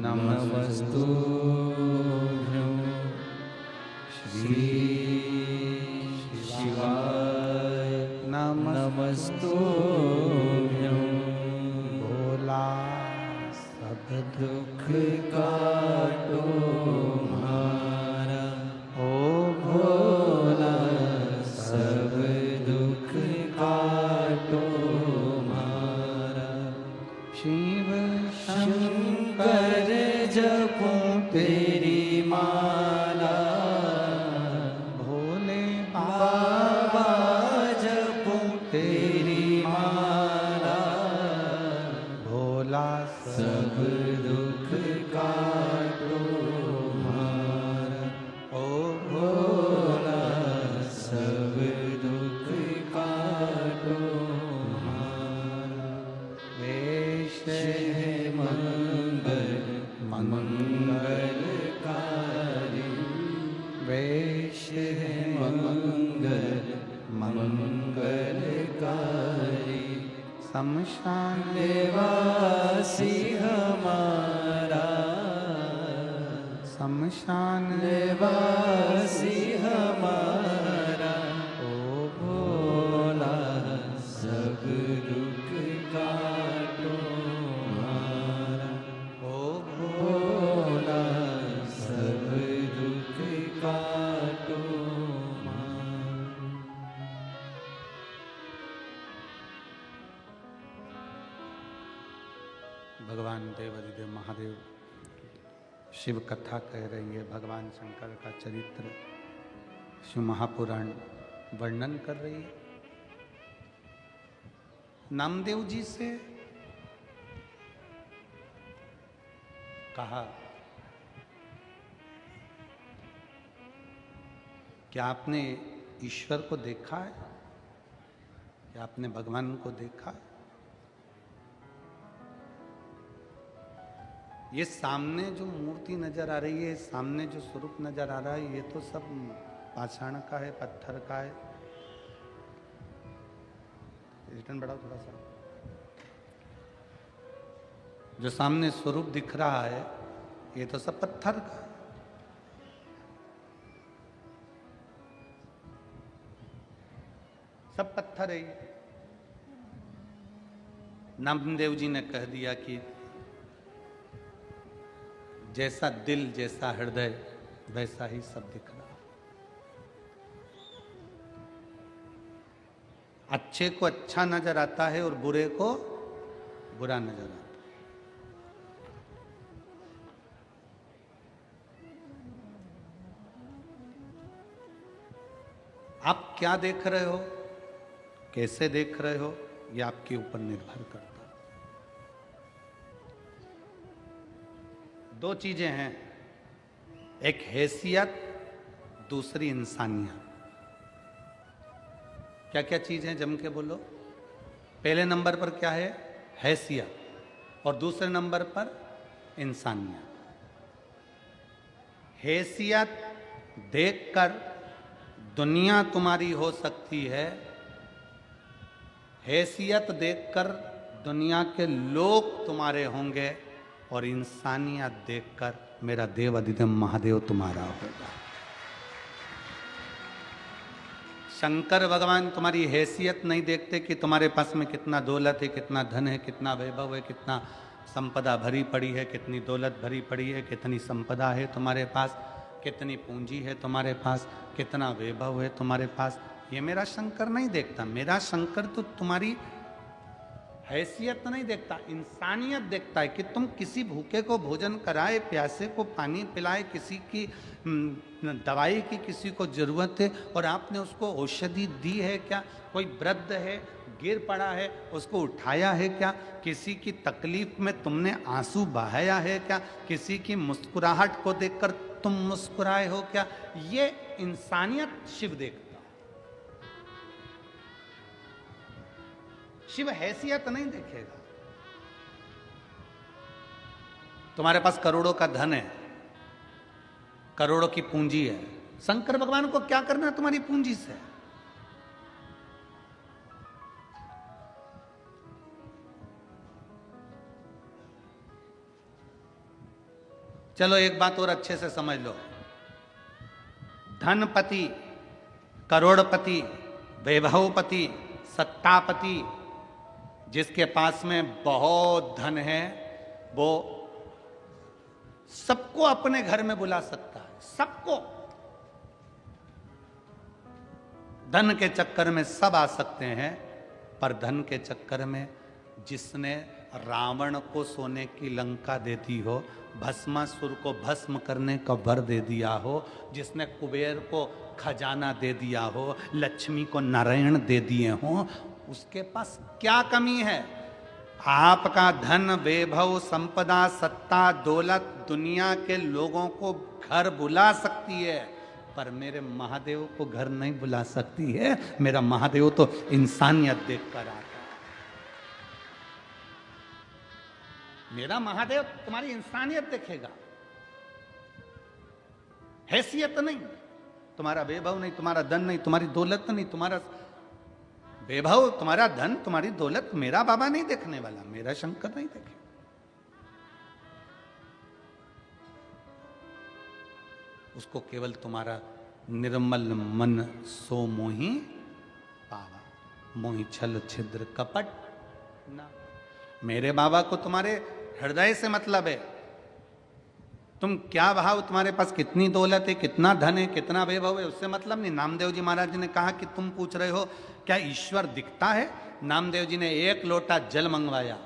नमस्तुभ्यं श्री शिवाय नमस्तुभ्यं भोला सब दुख काटो हमारा, ओ भोला सब दुख काटो हमारा। शिव शंकर जपो तेरी माला, भोले बाबा जपो तेरी माला, भोला सब दुख काटो हमारा, ओ भोला सब दुख काटो हमारा। वेश है मंगल मंगलकारी, वेश है मंगल मंगलकारी। शमशान निवासी हमारा, शमशान निवासी हमारा, ओ खाटू भगवान देवाधिदेव महादेव शिव कथा कह रही है, भगवान शंकर का चरित्र शिव महापुराण वर्णन कर रही है। नामदेव जी से कहा, क्या आपने ईश्वर को देखा है? क्या आपने भगवान को देखा है? ये सामने जो मूर्ति नजर आ रही है, सामने जो स्वरूप नजर आ रहा है, ये तो सब पाषाण का है, पत्थर का है। रिटर्न बढ़ाओ थोड़ा सा। जो सामने स्वरूप दिख रहा है, ये तो सब पत्थर का है। सब पत्थर है ये। नामदेव जी ने कह दिया कि जैसा दिल, जैसा हृदय, वैसा ही सब दिख रहा। अच्छे को अच्छा नजर आता है और बुरे को बुरा नजर आता है। आप क्या देख रहे हो, कैसे देख रहे हो, यह आपके ऊपर निर्भर करता है। दो चीजें हैं, एक हैसियत, दूसरी इंसानियत। क्या क्या चीज है, जम के बोलो। पहले नंबर पर क्या है? हैसियत, और दूसरे नंबर पर इंसानियत। हैसियत देखकर दुनिया तुम्हारी हो सकती है, हैसियत देखकर दुनिया के लोग तुम्हारे होंगे, और इंसानियत देखकर मेरा देव अधिदेव महादेव तुम्हारा होगा। शंकर भगवान तुम्हारी हैसियत नहीं देखते कि तुम्हारे पास में कितना दौलत है, कितना धन है, कितना वैभव है, कितना संपदा भरी पड़ी है, कितनी दौलत भरी पड़ी है, कितनी संपदा है तुम्हारे पास, कितनी पूंजी है तुम्हारे पास, कितना वैभव है तुम्हारे पास। ये मेरा शंकर नहीं देखता। मेरा शंकर तो तुम्हारी हैसियत नहीं देखता, इंसानियत देखता है कि तुम किसी भूखे को भोजन कराए, प्यासे को पानी पिलाए, किसी की दवाई की किसी को जरूरत है और आपने उसको औषधि दी है क्या? कोई वृद्ध है, गिर पड़ा है, उसको उठाया है क्या? किसी की तकलीफ में तुमने आंसू बहाया है क्या? किसी की मुस्कुराहट को देखकर तुम मुस्कुराए हो क्या? ये इंसानियत शिव देखता। शिव हैसियत नहीं देखेगा। तुम्हारे पास करोड़ों का धन है, करोड़ों की पूंजी है, शंकर भगवान को क्या करना है तुम्हारी पूंजी से? चलो एक बात और अच्छे से समझ लो। धनपति, करोड़पति, वैभवपति, सत्तापति, जिसके पास में बहुत धन है, वो सबको अपने घर में बुला सकता है, सबको। धन के चक्कर में सब आ सकते हैं, पर धन के चक्कर में जिसने रावण को सोने की लंका दे दी हो, भस्मासुर को भस्म करने का वर दे दिया हो, जिसने कुबेर को खजाना दे दिया हो, लक्ष्मी को नारायण दे दिए हो, उसके पास क्या कमी है? आपका धन, वैभव, संपदा, सत्ता, दौलत दुनिया के लोगों को घर बुला सकती है, पर मेरे महादेव को घर नहीं बुला सकती है। मेरा महादेव तो इंसानियत देखकर आता है। मेरा महादेव तुम्हारी इंसानियत देखेगा, हैसियत नहीं। तुम्हारा वैभव नहीं, तुम्हारा धन नहीं, तुम्हारी दौलत नहीं। तुम्हारा वैभव, तुम्हारा धन, तुम्हारी दौलत मेरा बाबा नहीं देखने वाला, मेरा शंकर नहीं देखे। उसको केवल तुम्हारा निर्मल मन सो मोहि पावा, मोहि छल छिद्र कपट ना। मेरे बाबा को तुम्हारे हृदय से मतलब है, तुम क्या भाव, तुम्हारे पास कितनी दौलत है, कितना धन है, कितना वैभव है, उससे मतलब नहीं। नामदेव जी महाराज ने कहा कि तुम पूछ रहे हो क्या ईश्वर दिखता है। नामदेव जी ने एक लोटा जल मंगवाया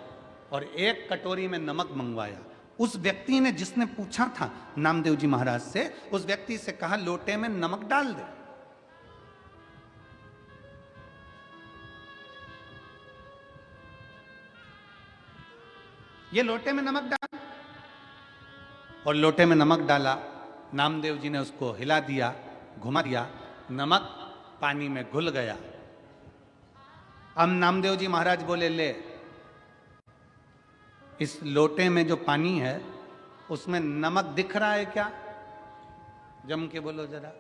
और एक कटोरी में नमक मंगवाया। उस व्यक्ति ने, जिसने पूछा था नामदेव जी महाराज से, उस व्यक्ति से कहा लोटे में नमक डाल दे। ये लोटे में नमक डाल, और लोटे में नमक डाला। नामदेव जी ने उसको हिला दिया, घुमा दिया, नमक पानी में घुल गया। अब नामदेव जी महाराज बोले, ले इस लोटे में जो पानी है उसमें नमक दिख रहा है क्या? जम के बोलो जरा।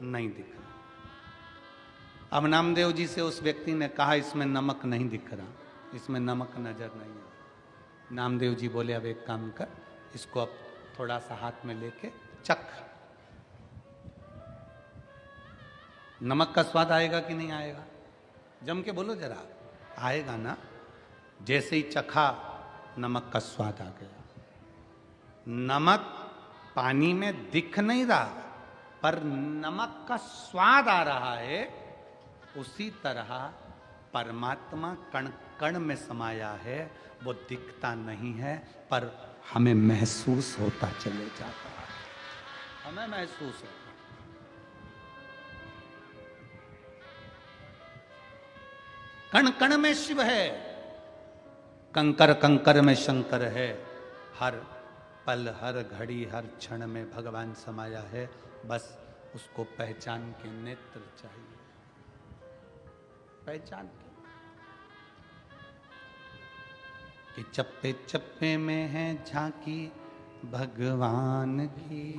नहीं दिख रहा। अब नामदेव जी से उस व्यक्ति ने कहा, इसमें नमक नहीं दिख रहा, इसमें नमक नजर नहीं आ। नामदेव जी बोले, अब एक काम कर, इसको अब थोड़ा सा हाथ में लेके चख, नमक का स्वाद आएगा कि नहीं आएगा? जम के बोलो जरा। आएगा ना? जैसे ही चखा, नमक का स्वाद आ गया। नमक पानी में दिख नहीं रहा, पर नमक का स्वाद आ रहा है। उसी तरह परमात्मा कण कण में समाया है, वो दिखता नहीं है, पर हमें महसूस होता चले जाता है। हमें महसूस होता। कण कण में शिव है, कंकर कंकर में शंकर है, हर पल हर घड़ी हर क्षण में भगवान समाया है। बस उसको पहचान के नेत्र चाहिए, पहचान के, कि चप्पे चप्पे में है झांकी भगवान की,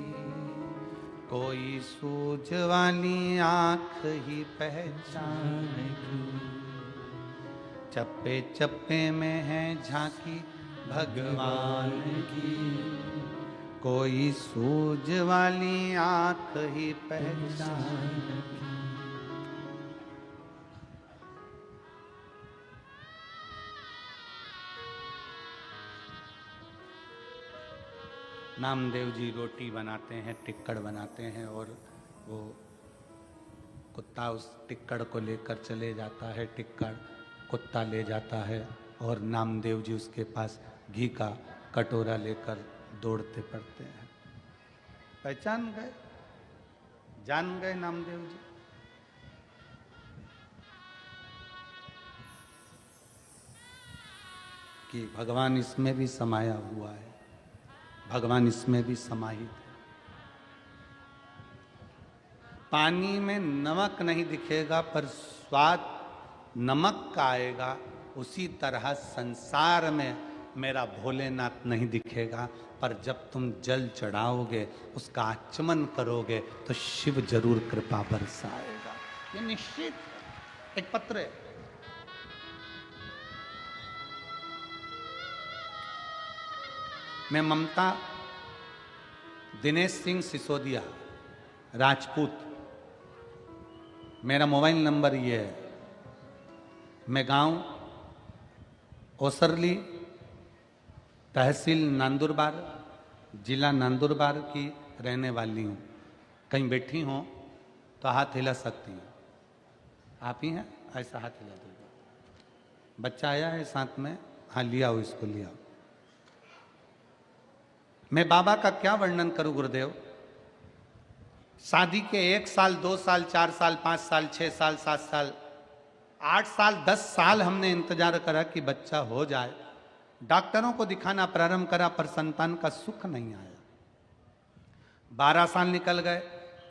कोई सूझ वाली आंख ही पहचान की। चप्पे चप्पे में है झांकी भगवान की, कोई सूझ वाली आंख ही पहचान की। नामदेव जी रोटी बनाते हैं, टिक्कड़ बनाते हैं, और वो कुत्ता उस टिक्कड़ को लेकर चले जाता है। टिक्कड़ कुत्ता ले जाता है और नामदेव जी उसके पास घी का कटोरा लेकर दौड़ते पड़ते हैं। पहचान गए, जान गए नामदेव जी। कि भगवान इसमें भी समाया हुआ है, भगवान इसमें भी समाहित है। पानी में नमक नहीं दिखेगा, पर स्वाद नमक का आएगा। उसी तरह संसार में मेरा भोलेनाथ नहीं दिखेगा, पर जब तुम जल चढ़ाओगे, उसका आचमन करोगे, तो शिव जरूर कृपा बरसाएगा। ये निश्चित है। एक पत्र है, मैं ममता दिनेश सिंह सिसोदिया, राजपूत, मेरा मोबाइल नंबर ये है। मैं गांव ओसरली, तहसील नंदुरबार, जिला नंदुरबार की रहने वाली हूँ। कहीं बैठी हो तो हाथ हिला सकती हैं। आप ही हैं? ऐसा हाथ हिला दो। बच्चा आया है साथ में? हाँ, लिया हो, इसको लिया। मैं बाबा का क्या वर्णन करूं गुरुदेव। शादी के 1 साल, 2 साल, 4 साल, 5 साल, 6 साल, 7 साल, 8 साल, 10 साल हमने इंतजार करा कि बच्चा हो जाए। डॉक्टरों को दिखाना प्रारंभ करा, पर संतान का सुख नहीं आया। 12 साल निकल गए,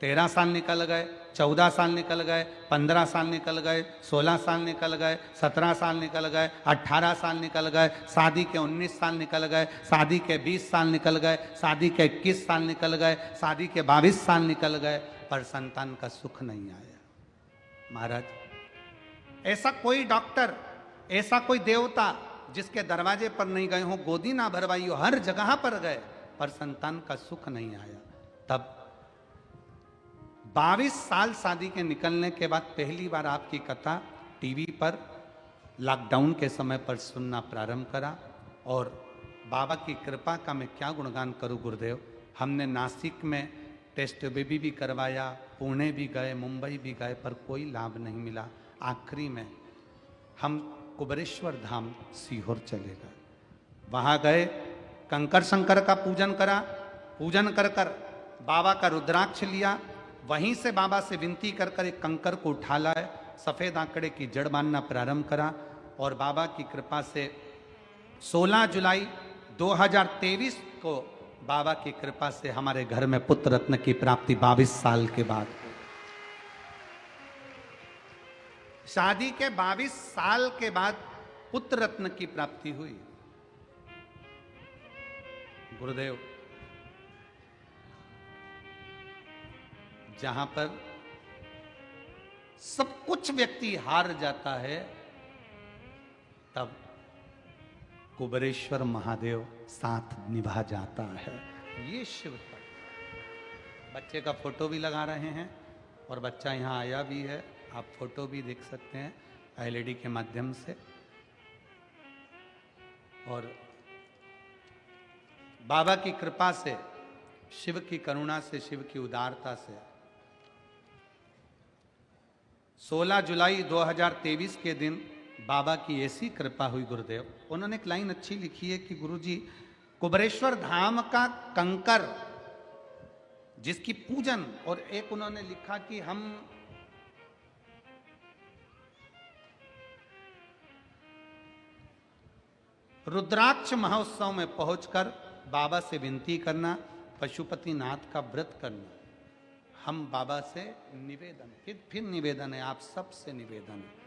13 साल निकल गए, 14 साल निकल गए, 15 साल निकल गए, 16 साल निकल गए, 17 साल निकल गए, 18 साल निकल गए, शादी के 19 साल निकल गए, शादी के 20 साल निकल गए, शादी के 21 साल निकल गए, शादी के 22 साल निकल गए, पर संतान का सुख नहीं आया। महाराज, ऐसा कोई डॉक्टर, ऐसा कोई देवता जिसके दरवाजे पर नहीं गए हो, गोदी ना भरवाई हो, हर जगह पर गए, पर संतान का सुख नहीं आया। तब 22 साल शादी के निकलने के बाद पहली बार आपकी कथा टीवी पर लॉकडाउन के समय पर सुनना प्रारंभ करा, और बाबा की कृपा का मैं क्या गुणगान करूं गुरुदेव। हमने नासिक में टेस्ट बेबी भी करवाया, पुणे भी गए, मुंबई भी गए, पर कोई लाभ नहीं मिला। आखिरी में हम कुबरेश्वर धाम सीहोर चले गए। वहाँ गए, कंकर शंकर का पूजन करा, पूजन कर कर बाबा का रुद्राक्ष लिया। वहीं से बाबा से विनती कर कर एक कंकर को उठा लाए, सफ़ेद आंकड़े की जड़ बांधना प्रारंभ करा और बाबा की कृपा से 16 जुलाई 2023 को बाबा की कृपा से हमारे घर में पुत्र रत्न की प्राप्ति 22 साल के बाद। शादी के 22 साल के बाद पुत्र रत्न की प्राप्ति हुई। गुरुदेव, जहां पर सब कुछ व्यक्ति हार जाता है, तब कुबरेश्वर महादेव साथ निभा जाता है। ये शिव तत्व। बच्चे का फोटो भी लगा रहे हैं और बच्चा यहाँ आया भी है, आप फोटो भी देख सकते हैं एलईडी के माध्यम से। और बाबा की कृपा से, शिव की करुणा से, शिव की उदारता से 16 जुलाई 2023 के दिन बाबा की ऐसी कृपा हुई गुरुदेव। उन्होंने एक लाइन अच्छी लिखी है कि गुरुजी, कुबरेश्वर धाम का कंकर जिसकी पूजन, और एक उन्होंने लिखा कि हम रुद्राक्ष महोत्सव में पहुंचकर बाबा से विनती करना, पशुपतिनाथ का व्रत करना। हम बाबा से निवेदन, फिर निवेदन है, आप सबसे निवेदन है।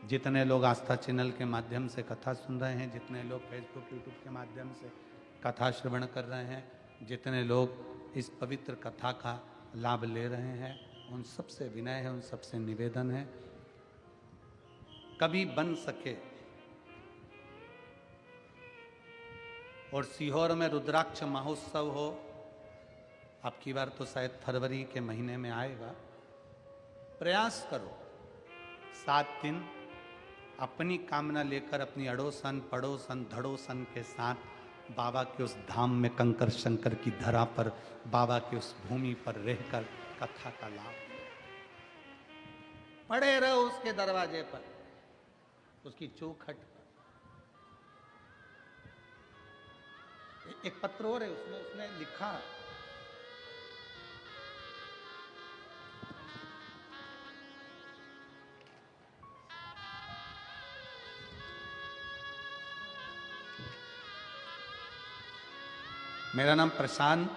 जितने लोग आस्था चैनल के माध्यम से कथा सुन रहे हैं, जितने लोग फेसबुक यूट्यूब के माध्यम से कथा श्रवण कर रहे हैं, जितने लोग इस पवित्र कथा का लाभ ले रहे हैं, उन सबसे विनय है, उन सबसे निवेदन है, कभी बन सके और सीहोर में रुद्राक्ष महोत्सव हो। अब की बार तो शायद फरवरी के महीने में आएगा। प्रयास करो 7 दिन अपनी कामना लेकर, अपनी अड़ोसन पड़ोसन धड़ोसन के साथ बाबा के उस धाम में, कंकर शंकर की धरा पर, बाबा के उस भूमि पर रहकर कथा का लाभ पड़े रहो उसके दरवाजे पर, उसकी चौखट पर। एक पत्र और है, उसमें उसने लिखा, मेरा नाम प्रशांत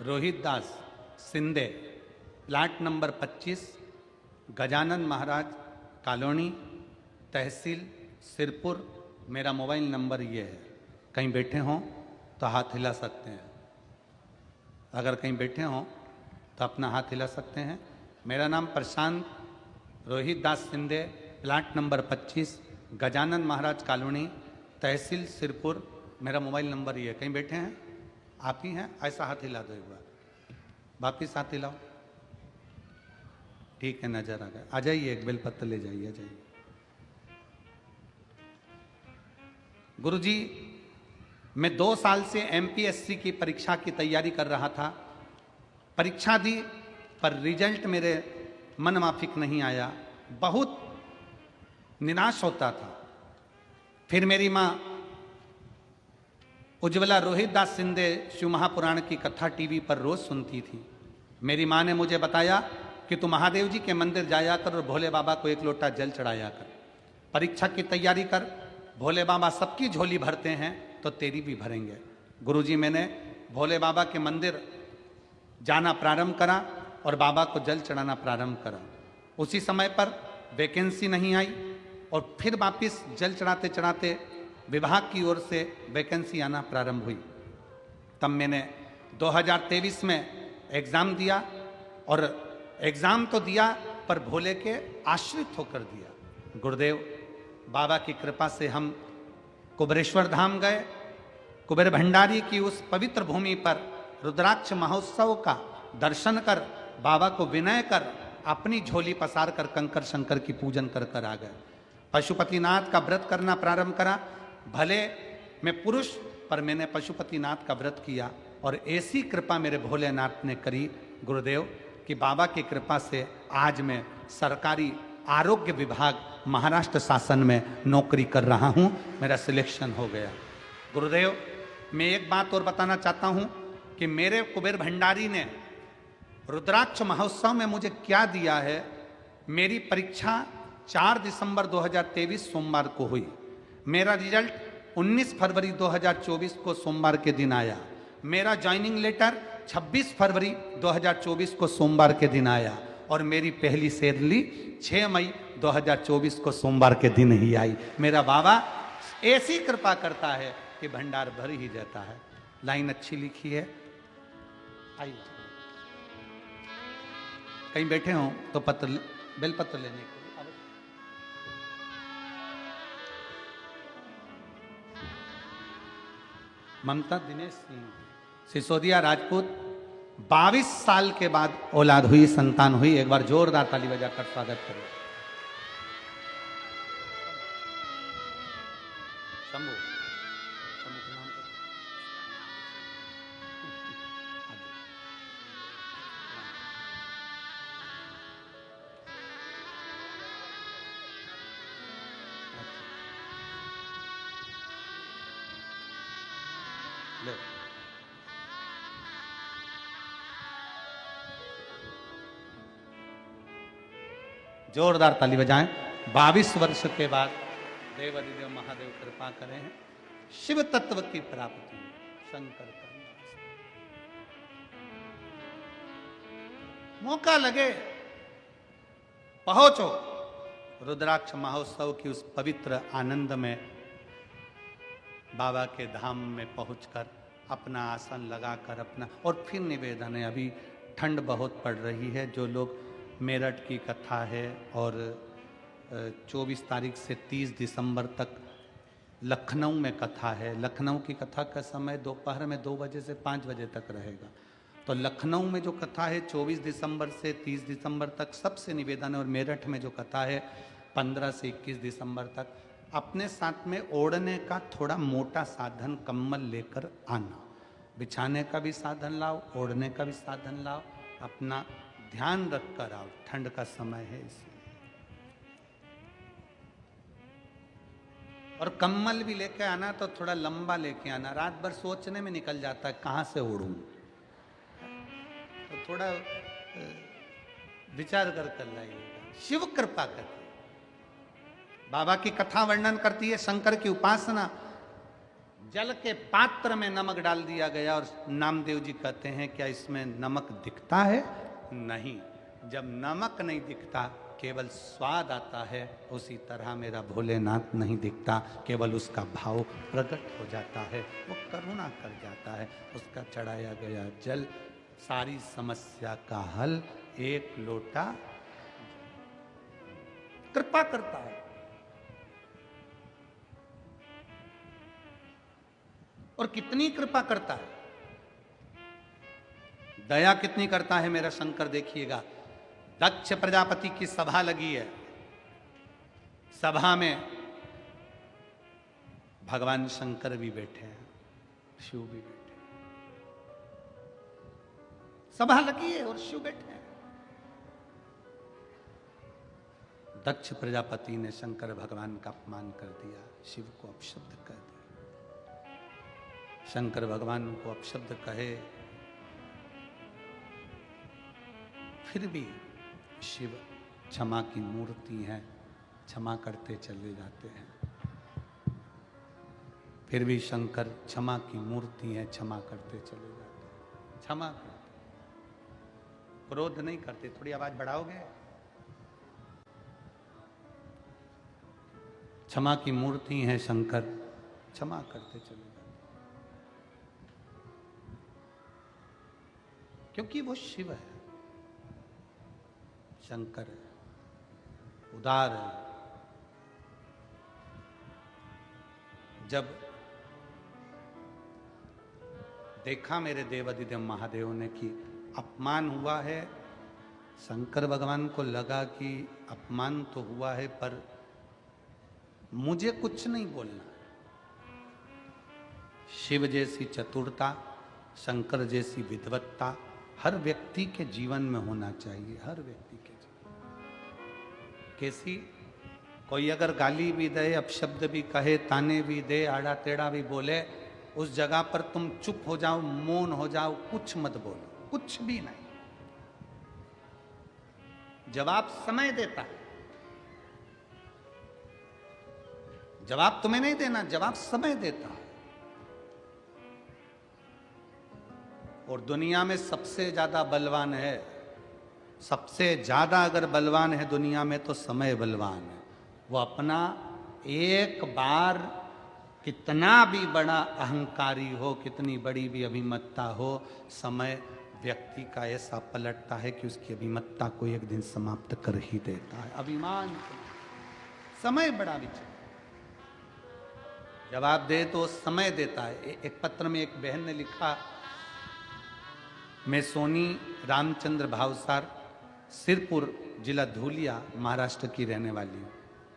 रोहित दास Shinde, plot number 25, Gajanan Maharaj colony, तहसील सिरपुर। मेरा मोबाइल नंबर ये है। कहीं बैठे हों तो हाथ हिला सकते हैं, अगर कहीं बैठे हों तो अपना हाथ हिला सकते हैं। मेरा नाम प्रशांत रोहित दास Shinde, plot number 25, Gajanan Maharaj colony, तहसील सिरपुर। मेरा मोबाइल नंबर ये है। कहीं बैठे हैं, आप ही हैं, ऐसा हाथ हिला दो एक बार, वापिस हाथ हिलाओ। ठीक है, नजर आ गया। आ जाइए, एक बेलपत्र ले जाइए, आ जाइए। गुरुजी, मैं 2 साल से एमपीएससी की परीक्षा की तैयारी कर रहा था। परीक्षा दी पर रिजल्ट मेरे मन माफिक नहीं आया, बहुत निराश होता था। फिर मेरी माँ उज्ज्वला रोहित दास सिंधे शिव महापुराण की कथा टीवी पर रोज सुनती थी। मेरी माँ ने मुझे बताया कि तू महादेव जी के मंदिर जाया कर और भोले बाबा को 1 लोटा जल चढ़ाया कर, परीक्षा की तैयारी कर, भोले बाबा सबकी झोली भरते हैं तो तेरी भी भरेंगे। गुरुजी, मैंने भोले बाबा के मंदिर जाना प्रारंभ करा और बाबा को जल चढ़ाना प्रारंभ करा। उसी समय पर वैकेंसी नहीं आई और फिर वापिस जल चढ़ाते चढ़ाते विभाग की ओर से वैकेंसी आना प्रारंभ हुई। तब मैंने 2023 में एग्ज़ाम दिया और एग्ज़ाम तो दिया पर भोले के आश्रित होकर दिया। गुरुदेव, बाबा की कृपा से हम कुबरेश्वर धाम गए। कुबेर भंडारी की उस पवित्र भूमि पर रुद्राक्ष महोत्सव का दर्शन कर, बाबा को विनय कर, अपनी झोली पसार कर कंकर शंकर की पूजन कर कर आ गए। पशुपतिनाथ का व्रत करना प्रारंभ करा। भले मैं पुरुष, पर मैंने पशुपतिनाथ का व्रत किया और ऐसी कृपा मेरे भोलेनाथ ने करी गुरुदेव कि बाबा की कृपा से आज मैं सरकारी आरोग्य विभाग महाराष्ट्र शासन में नौकरी कर रहा हूं। मेरा सिलेक्शन हो गया। गुरुदेव, मैं एक बात और बताना चाहता हूं कि मेरे कुबेर भंडारी ने रुद्राक्ष महोत्सव में मुझे क्या दिया है। मेरी परीक्षा 4 दिसंबर 2023 सोमवार को हुई। मेरा रिजल्ट 19 फरवरी 2024 को सोमवार के दिन आया। मेरा ज्वाइनिंग लेटर 26 फरवरी 2024 को सोमवार के दिन आया और मेरी पहली सैलरी 6 मई 2024 को सोमवार के दिन ही आई। मेरा बाबा ऐसी कृपा करता है कि भंडार भर ही जाता है। लाइन अच्छी लिखी है। आइए, कहीं बैठे हो तो पत्र, बेलपत्र लेने के लिए ममता दिनेश सिंह, सिसोदिया राजपूत, 22 साल के बाद औलाद हुई, संतान हुई। एक बार जोरदार ताली बजाकर स्वागत करें। शंभू, शंभू के नाम पर ले। जोरदार ताली बजाएं। 22 वर्ष के बाद देव अधिदेव महादेव कृपा करें हैं। शिव तत्व की प्राप्ति, शंकर का मौका लगे पहुंचो रुद्राक्ष महोत्सव की उस पवित्र आनंद में, बाबा के धाम में पहुंचकर अपना आसन लगाकर अपना। और फिर निवेदन है, अभी ठंड बहुत पड़ रही है। जो लोग मेरठ की कथा है और 24 तारीख से 30 दिसंबर तक लखनऊ में कथा है। लखनऊ की कथा का समय दोपहर में 2 बजे से 5 बजे तक रहेगा। तो लखनऊ में जो कथा है 24 दिसंबर से 30 दिसंबर तक सबसे निवेदन है। और मेरठ में जो कथा है 15 से 21 दिसंबर तक, अपने साथ में ओढ़ने का थोड़ा मोटा साधन कम्बल लेकर आना। बिछाने का भी साधन लाओ, ओढ़ने का भी साधन लाओ। अपना ध्यान रख कर आओ, ठंड का समय है इसलिए। और कम्बल भी लेके आना तो थोड़ा लंबा लेके आना। रात भर सोचने में निकल जाता है कहां से ओढ़ूं, तो थोड़ा विचार कर लाइएगा। शिव कृपा करती है। बाबा की कथा वर्णन करती है शंकर की उपासना। जल के पात्र में नमक डाल दिया गया और नामदेव जी कहते हैं क्या इसमें नमक दिखता है? नहीं। जब नमक नहीं दिखता, केवल स्वाद आता है, उसी तरह मेरा भोलेनाथ नहीं दिखता, केवल उसका भाव प्रकट हो जाता है। वो करुणा कर जाता है। उसका चढ़ाया गया जल सारी समस्या का हल, एक लोटा कृपा करता है। और कितनी कृपा करता है, दया कितनी करता है मेरा शंकर। देखिएगा, दक्ष प्रजापति की सभा लगी है। सभा में भगवान शंकर भी बैठे हैं, शिव भी बैठे हैं। सभा लगी है और शिव बैठे हैं। दक्ष प्रजापति ने शंकर भगवान का अपमान कर दिया, शिव को अपशब्द कर दिया। शंकर भगवान को अपशब्द कहे, फिर भी शिव क्षमा की मूर्ति है, क्षमा करते चले जाते हैं। फिर भी शंकर क्षमा की मूर्ति है, क्षमा करते चले जाते हैं। क्षमा करते, क्रोध नहीं करते। थोड़ी आवाज बढ़ाओगे? क्षमा की मूर्ति है शंकर, क्षमा करते चले जाते, क्योंकि वो शिव है, शंकर है, उदार है। जब देखा मेरे देवाधिदेव महादेव ने कि अपमान हुआ है, शंकर भगवान को लगा कि अपमान तो हुआ है पर मुझे कुछ नहीं बोलना, शिव जैसी चतुरता, शंकर जैसी विद्वत्ता हर व्यक्ति के जीवन में होना चाहिए, हर व्यक्ति के जीवन। कैसी? कोई अगर गाली भी दे, अपशब्द भी कहे, ताने भी दे, आड़ा टेढ़ा भी बोले, उस जगह पर तुम चुप हो जाओ, मौन हो जाओ, कुछ मत बोलो, कुछ भी नहीं। जवाब समय देता है, जवाब तुम्हें नहीं देना, जवाब समय देता है। और दुनिया में सबसे ज्यादा बलवान है, सबसे ज्यादा अगर बलवान है दुनिया में तो समय बलवान है। वो अपना एक बार कितना भी बड़ा अहंकारी हो, कितनी बड़ी भी अभिमत्ता हो, समय व्यक्ति का ऐसा पलटता है कि उसकी अभिमत्ता को एक दिन समाप्त कर ही देता है। अभिमान, समय बड़ा विचार, जवाब दे तो समय देता है। एक पत्र में एक बहन ने लिखा, मैं सोनी रामचंद्र भावसार, सिरपुर जिला धूलिया, महाराष्ट्र की रहने वाली हूँ।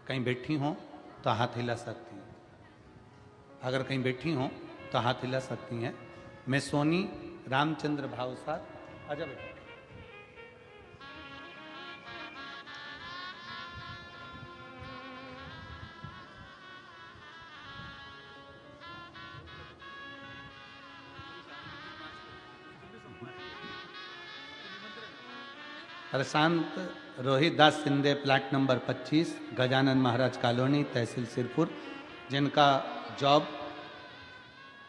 कहीं बैठी हो तो हाथ हिला सकती हैं, अगर कहीं बैठी हो तो हाथ हिला सकती हैं। मैं सोनी रामचंद्र भावसार। आजा बेटा। प्रशांत रोहित दास Shinde, plot number 25, Gajanan Maharaj colony, तहसील सिरपुर, जिनका जॉब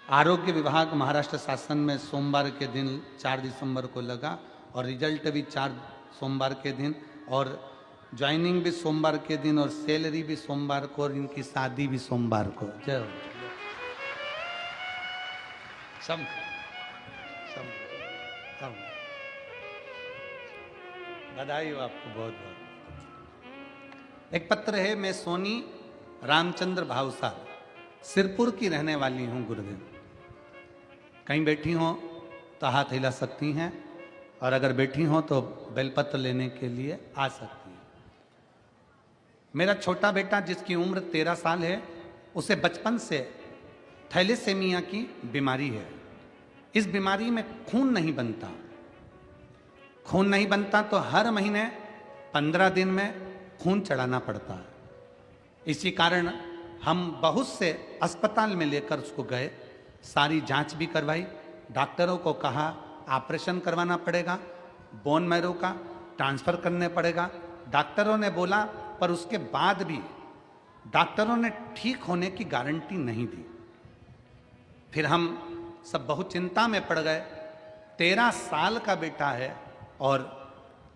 आरोग्य विभाग महाराष्ट्र शासन में सोमवार के दिन 4 दिसंबर को लगा और रिजल्ट भी 4 सोमवार के दिन, और ज्वाइनिंग भी सोमवार के दिन, और सैलरी भी सोमवार को, और इनकी शादी भी सोमवार को। जय हो। सब बधाई हो आपको, बहुत बहुत। एक पत्र है, मैं सोनी रामचंद्र भावसार, सिरपुर की रहने वाली हूं गुरुदेव। कहीं बैठी हो तो हाथ हिला सकती हैं, और अगर बैठी हो तो बेलपत्र लेने के लिए आ सकती हैं। मेरा छोटा बेटा जिसकी उम्र 13 साल है, उसे बचपन से थैलेसेमिया की बीमारी है। इस बीमारी में खून नहीं बनता, खून नहीं बनता तो हर महीने 15 दिन में खून चढ़ाना पड़ता है। इसी कारण हम बहुत से अस्पताल में लेकर उसको गए, सारी जांच भी करवाई, डॉक्टरों को कहा ऑपरेशन करवाना पड़ेगा, बोन मैरो का ट्रांसफर करने पड़ेगा, डॉक्टरों ने बोला, पर उसके बाद भी डॉक्टरों ने ठीक होने की गारंटी नहीं दी। फिर हम सब बहुत चिंता में पड़ गए। 13 साल का बेटा है और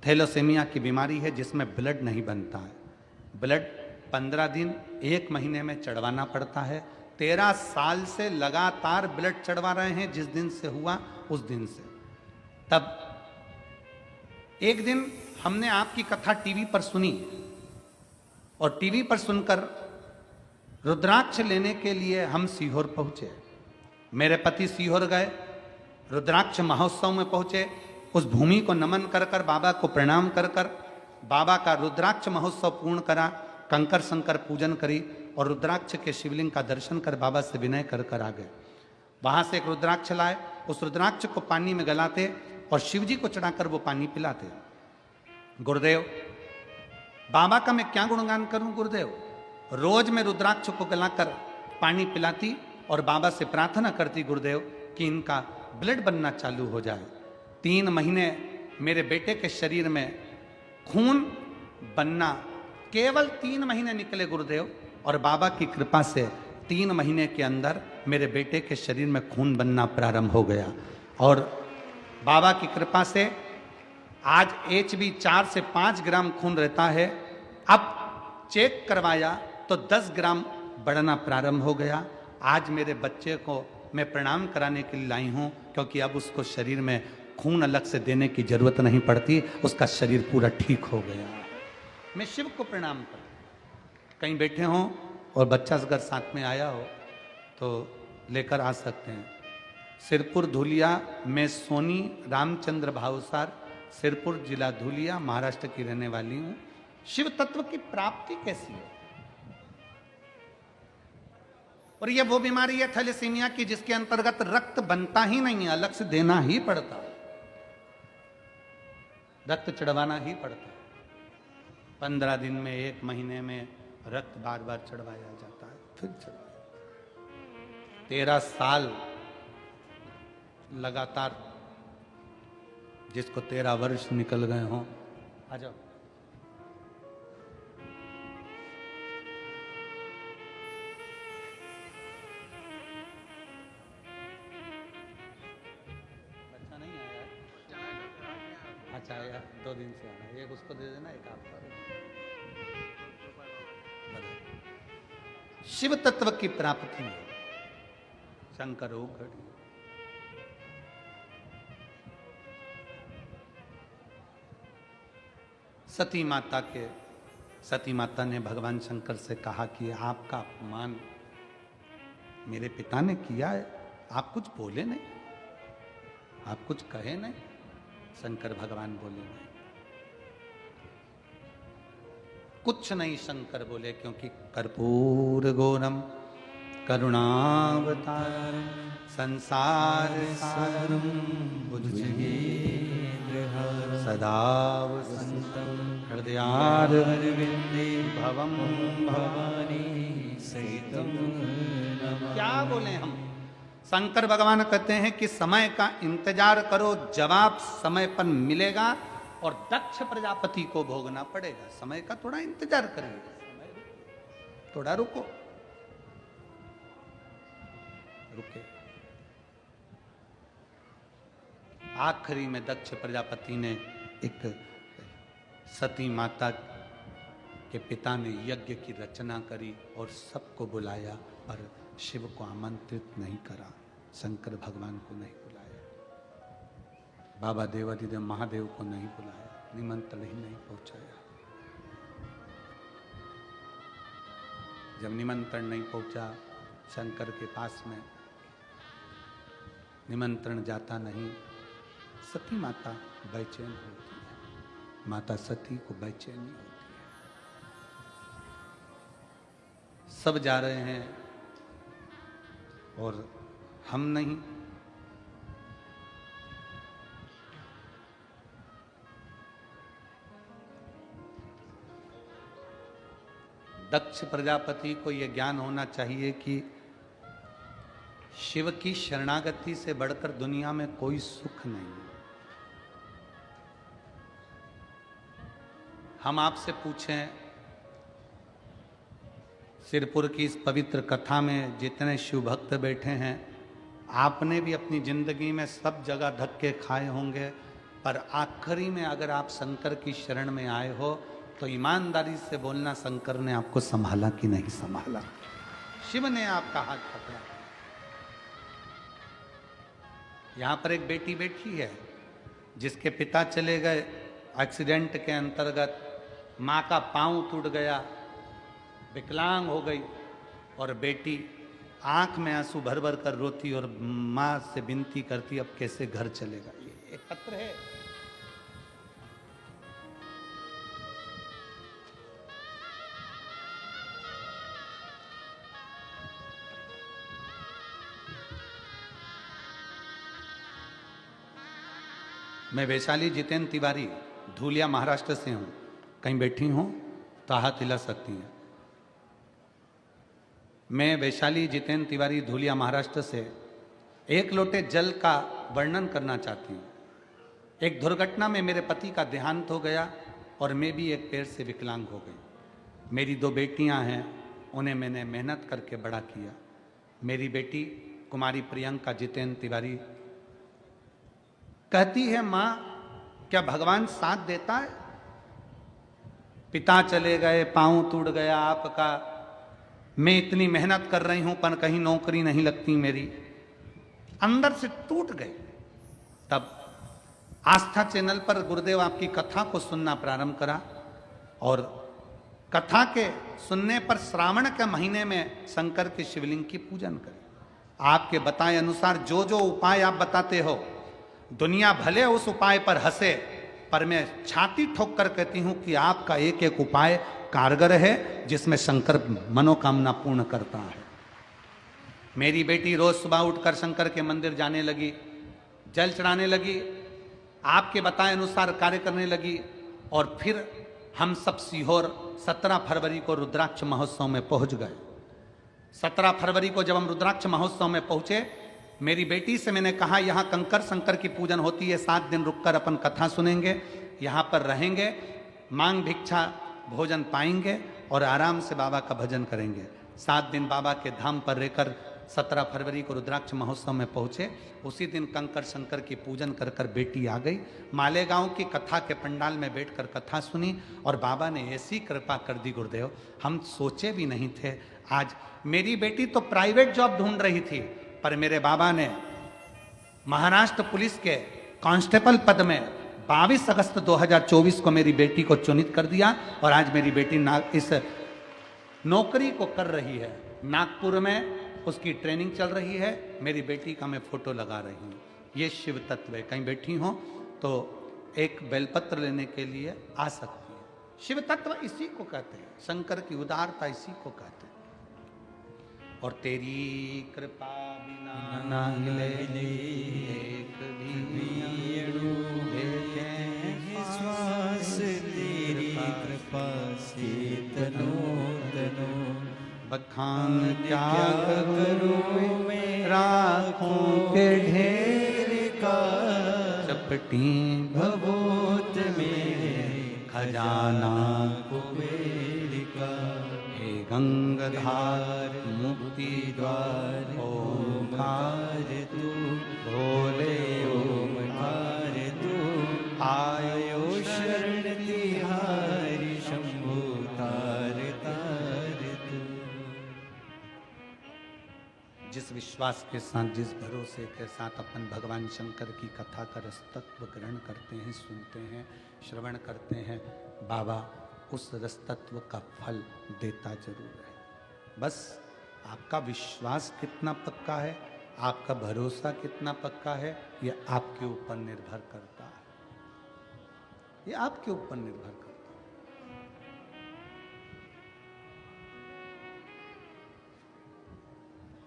थैलेसेमिया की बीमारी है जिसमें ब्लड नहीं बनता है। ब्लड 15 दिन 1 महीने में चढ़वाना पड़ता है। 13 साल से लगातार ब्लड चढ़वा रहे हैं, जिस दिन से हुआ उस दिन से। तब एक दिन हमने आपकी कथा टीवी पर सुनी, और टीवी पर सुनकर रुद्राक्ष लेने के लिए हम सीहोर पहुंचे। मेरे पति सीहोर गए, रुद्राक्ष महोत्सव में पहुंचे, उस भूमि को नमन कर कर, बाबा को प्रणाम कर कर, बाबा का रुद्राक्ष महोत्सव पूर्ण करा, कंकर शंकर पूजन करी, और रुद्राक्ष के शिवलिंग का दर्शन कर बाबा से विनय कर कर आ गए। वहां से एक रुद्राक्ष लाए, उस रुद्राक्ष को पानी में गलाते और शिवजी को चढ़ाकर वो पानी पिलाते। गुरुदेव, बाबा का मैं क्या गुणगान करूं गुरुदेव। रोज मैं रुद्राक्ष को गलाकर पानी पिलाती और बाबा से प्रार्थना करती, गुरुदेव, कि इनका ब्लड बनना चालू हो जाए। 3 महीने मेरे बेटे के शरीर में खून बनना, केवल 3 महीने निकले गुरुदेव, और बाबा की कृपा से 3 महीने के अंदर मेरे बेटे के शरीर में खून बनना प्रारंभ हो गया। और बाबा की कृपा से आज HB 4 से 5 ग्राम खून रहता है। अब चेक करवाया तो 10 ग्राम बढ़ना प्रारंभ हो गया। आज मेरे बच्चे को मैं प्रणाम कराने के लिए लाई हूँ, क्योंकि अब उसको शरीर में खून अलग से देने की जरूरत नहीं पड़ती, उसका शरीर पूरा ठीक हो गया। मैं शिव को प्रणाम करता। कहीं बैठे हों और बच्चा अगर साथ में आया हो तो लेकर आ सकते हैं। सिरपुर धूलिया में सोनी रामचंद्र भावसार, सिरपुर जिला धूलिया, महाराष्ट्र की रहने वाली हूँ। शिव तत्व की प्राप्ति कैसी है? और ये वो बीमारी है थैलेसीमिया की जिसके अंतर्गत रक्त बनता ही नहीं है, अलग से देना ही पड़ता है, रक्त चढ़वाना ही पड़ता है। 15 दिन में, 1 महीने में रक्त बार बार चढ़वाया जाता है, फिर चढ़वाया। 13 साल लगातार, जिसको 13 वर्ष निकल गए हों, आ जाओ। बच्चा नहीं आया? अच्छा आया, 2 दिन से आना। एक उसको दे देना, एक आपको। शिव तत्व की प्राप्ति है, शंकर हो घड़ी। सती माता ने भगवान शंकर से कहा कि आपका अपमान मेरे पिता ने किया है, आप कुछ बोले नहीं, आप कुछ कहे नहीं। शंकर भगवान बोले नहीं, कुछ नहीं शंकर बोले, क्योंकि कर्पूर गौरम करुणावतार संसार सारम सदा वसंतम हृदयारविंदे भवम भवानी सहितम। क्या बोले हम? शंकर भगवान कहते हैं कि समय का इंतजार करो, जवाब समय पर मिलेगा और दक्ष प्रजापति को भोगना पड़ेगा। समय का थोड़ा इंतजार करिए, थोड़ा रुको, रुके। आखिरी में दक्ष प्रजापति ने एक सती माता के पिता ने यज्ञ की रचना करी और सबको बुलाया, पर शिव को आमंत्रित नहीं करा, शंकर भगवान को नहीं बुलाया, बाबा देवादिदेव महादेव को नहीं बुलाया, निमंत्रण ही नहीं पहुंचाया। जब निमंत्रण नहीं पहुंचा शंकर के पास में, निमंत्रण जाता नहीं, सती माता बेचैन होती है, माता सती को बेचैनी होती है। सब जा रहे हैं और हम नहीं। दक्ष प्रजापति को यह ज्ञान होना चाहिए कि शिव की शरणागति से बढ़कर दुनिया में कोई सुख नहीं। हम आपसे पूछें, सिरपुर की इस पवित्र कथा में जितने शिव भक्त बैठे हैं, आपने भी अपनी जिंदगी में सब जगह धक्के खाए होंगे, पर आखिरी में अगर आप शंकर की शरण में आए हो तो ईमानदारी से बोलना, शंकर ने आपको संभाला कि नहीं संभाला? शिव ने आपका हाथ पकड़ा। यहां पर एक बेटी बैठी है जिसके पिता चले गए एक्सीडेंट के अंतर्गत, माँ का पांव टूट गया, विकलांग हो गई, और बेटी आंख में आंसू भर भर कर रोती और माँ से विनती करती, अब कैसे घर चलेगा। ये एक पत्र है। मैं वैशाली जितेंद्र तिवारी, धूलिया महाराष्ट्र से हूँ। कहीं बैठी हूँ तो हाथ हिला सकती हैं। मैं वैशाली जितेंद्र तिवारी, धूलिया महाराष्ट्र से एक लोटे जल का वर्णन करना चाहती हूँ। एक दुर्घटना में मेरे पति का देहांत हो गया और मैं भी एक पैर से विकलांग हो गई। मेरी 2 बेटियाँ हैं, उन्हें मैंने मेहनत करके बड़ा किया। मेरी बेटी कुमारी प्रियंका जितेंद्र तिवारी कहती है, माँ क्या भगवान साथ देता है? पिता चले गए, पांव टूट गया आपका, मैं इतनी मेहनत कर रही हूं पर कहीं नौकरी नहीं लगती मेरी, अंदर से टूट गई। तब आस्था चैनल पर गुरुदेव आपकी कथा को सुनना प्रारंभ करा और कथा के सुनने पर श्रावण के महीने में शंकर के शिवलिंग की पूजन करें। आपके बताए अनुसार जो जो उपाय आप बताते हो, दुनिया भले उस उपाय पर हंसे, पर मैं छाती ठोक कर कहती हूं कि आपका एक एक उपाय कारगर है, जिसमें शंकर मनोकामना पूर्ण करता है। मेरी बेटी रोज सुबह उठकर शंकर के मंदिर जाने लगी, जल चढ़ाने लगी, आपके बताए अनुसार कार्य करने लगी। और फिर हम सब सीहोर 17 फरवरी को रुद्राक्ष महोत्सव में पहुंच गए। 17 फरवरी को जब हम रुद्राक्ष महोत्सव में पहुंचे, मेरी बेटी से मैंने कहा यहाँ कंकर शंकर की पूजन होती है, 7 दिन रुककर अपन कथा सुनेंगे, यहाँ पर रहेंगे, मांग भिक्षा भोजन पाएंगे और आराम से बाबा का भजन करेंगे। 7 दिन बाबा के धाम पर रहकर 17 फरवरी को रुद्राक्ष महोत्सव में पहुंचे। उसी दिन कंकर शंकर की पूजन कर कर बेटी आ गई। मालेगांव की कथा के पंडाल में बैठकर कथा सुनी और बाबा ने ऐसी कृपा कर दी गुरुदेव, हम सोचे भी नहीं थे। आज मेरी बेटी तो प्राइवेट जॉब ढूंढ रही थी, पर मेरे बाबा ने महाराष्ट्र पुलिस के कांस्टेबल पद में 22 अगस्त 2024 को मेरी बेटी को चुनित कर दिया और आज मेरी बेटी इस नौकरी को कर रही है। नागपुर में उसकी ट्रेनिंग चल रही है। मेरी बेटी का मैं फोटो लगा रही हूँ। ये शिव तत्व है। कहीं बैठी हो तो एक बेलपत्र लेने के लिए आ सकती है। शिव तत्व इसी को कहते हैं, शंकर की उदारता इसी को कहते हैं। और तेरी कृपा बिना ना हिले एक भी अणु देखें श्वास, तेरी कृपा से तनो तनो बखान क्या करूं मैं राखों के ढेर का, चपटी भवोत मेरे खजाना कुबेर का। हे गंगाधार मुक्ति द्वार ओंकार तू भोले ओमकार तू, आयो शरण तिहारी शंभु तार तार तू। जिस विश्वास के साथ, जिस भरोसे के साथ अपन भगवान शंकर की कथा का रसतत्व ग्रहण करते हैं, सुनते हैं, श्रवण करते हैं, बाबा उस रसतत्व का फल देता जरूर है। बस आपका विश्वास कितना पक्का है, आपका भरोसा कितना पक्का है, ये आपके ऊपर निर्भर करता है। ये आपके ऊपर निर्भर करता है।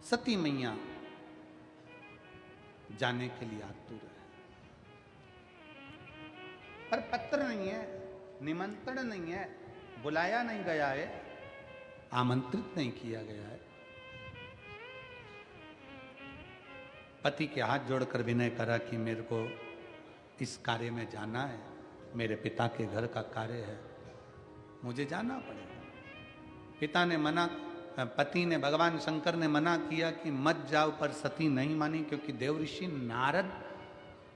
सती मैया जाने के लिए आतुर है, पर पत्र नहीं है, निमंत्रण नहीं है, बुलाया नहीं गया है, आमंत्रित नहीं किया गया है। पति के हाथ जोड़कर विनय करा कि मेरे को इस कार्य में जाना है, मेरे पिता के घर का कार्य है, मुझे जाना पड़ेगा। पिता ने मना, पति ने, भगवान शंकर ने मना किया कि मत जाओ, पर सती नहीं मानी, क्योंकि देवऋषि नारद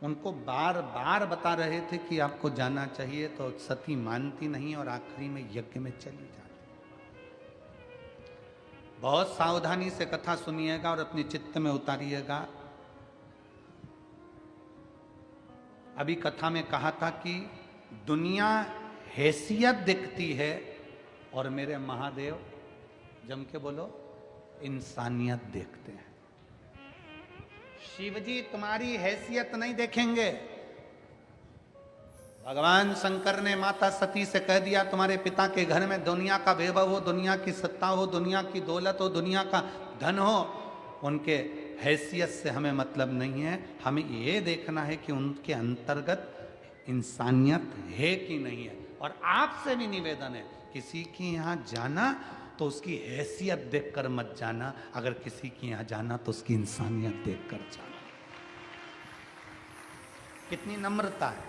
उनको बार बार बता रहे थे कि आपको जाना चाहिए, तो सती मानती नहीं और आखिरी में यज्ञ में चली जाती। बहुत सावधानी से कथा सुनिएगा और अपने चित्त में उतारिएगा। अभी कथा में कहा था कि दुनिया हैसियत दिखती है और मेरे महादेव, जम के बोलो, इंसानियत देखते हैं। शिवजी तुम्हारी हैसियत नहीं देखेंगे। भगवान शंकर ने माता सती से कह दिया, तुम्हारे पिता के घर में दुनिया का वैभव हो, दुनिया की सत्ता हो, दुनिया की दौलत हो, दुनिया का धन हो, उनके हैसियत से हमें मतलब नहीं है। हमें ये देखना है कि उनके अंतर्गत इंसानियत है कि नहीं है। और आपसे भी निवेदन है, किसी के यहाँ जाना तो उसकी हैसियत देखकर मत जाना, अगर किसी के यहाँ जाना तो उसकी इंसानियत देखकर जाना। कितनी नम्रता है,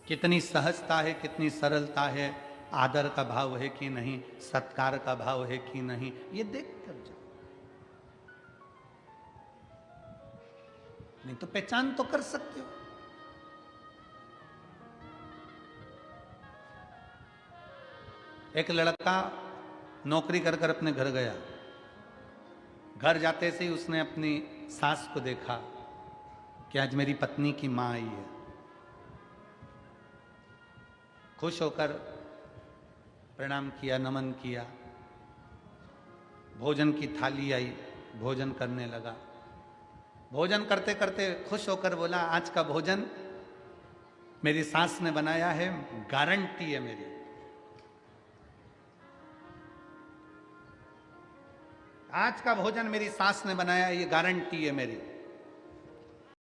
कितनी सहजता है, कितनी सरलता है, आदर का भाव है कि नहीं, सत्कार का भाव है कि नहीं, ये देख कर जाओ। नहीं तो पहचान तो कर सकते हो। एक लड़का नौकरी कर कर अपने घर गया। घर जाते से ही उसने अपनी सास को देखा कि आज मेरी पत्नी की मां आई है। खुश होकर प्रणाम किया, नमन किया। भोजन की थाली आई, भोजन करने लगा। भोजन करते करते खुश होकर बोला, आज का भोजन मेरी सास ने बनाया है, गारंटी है मेरी। आज का भोजन मेरी सास ने बनाया, ये गारंटी है मेरी।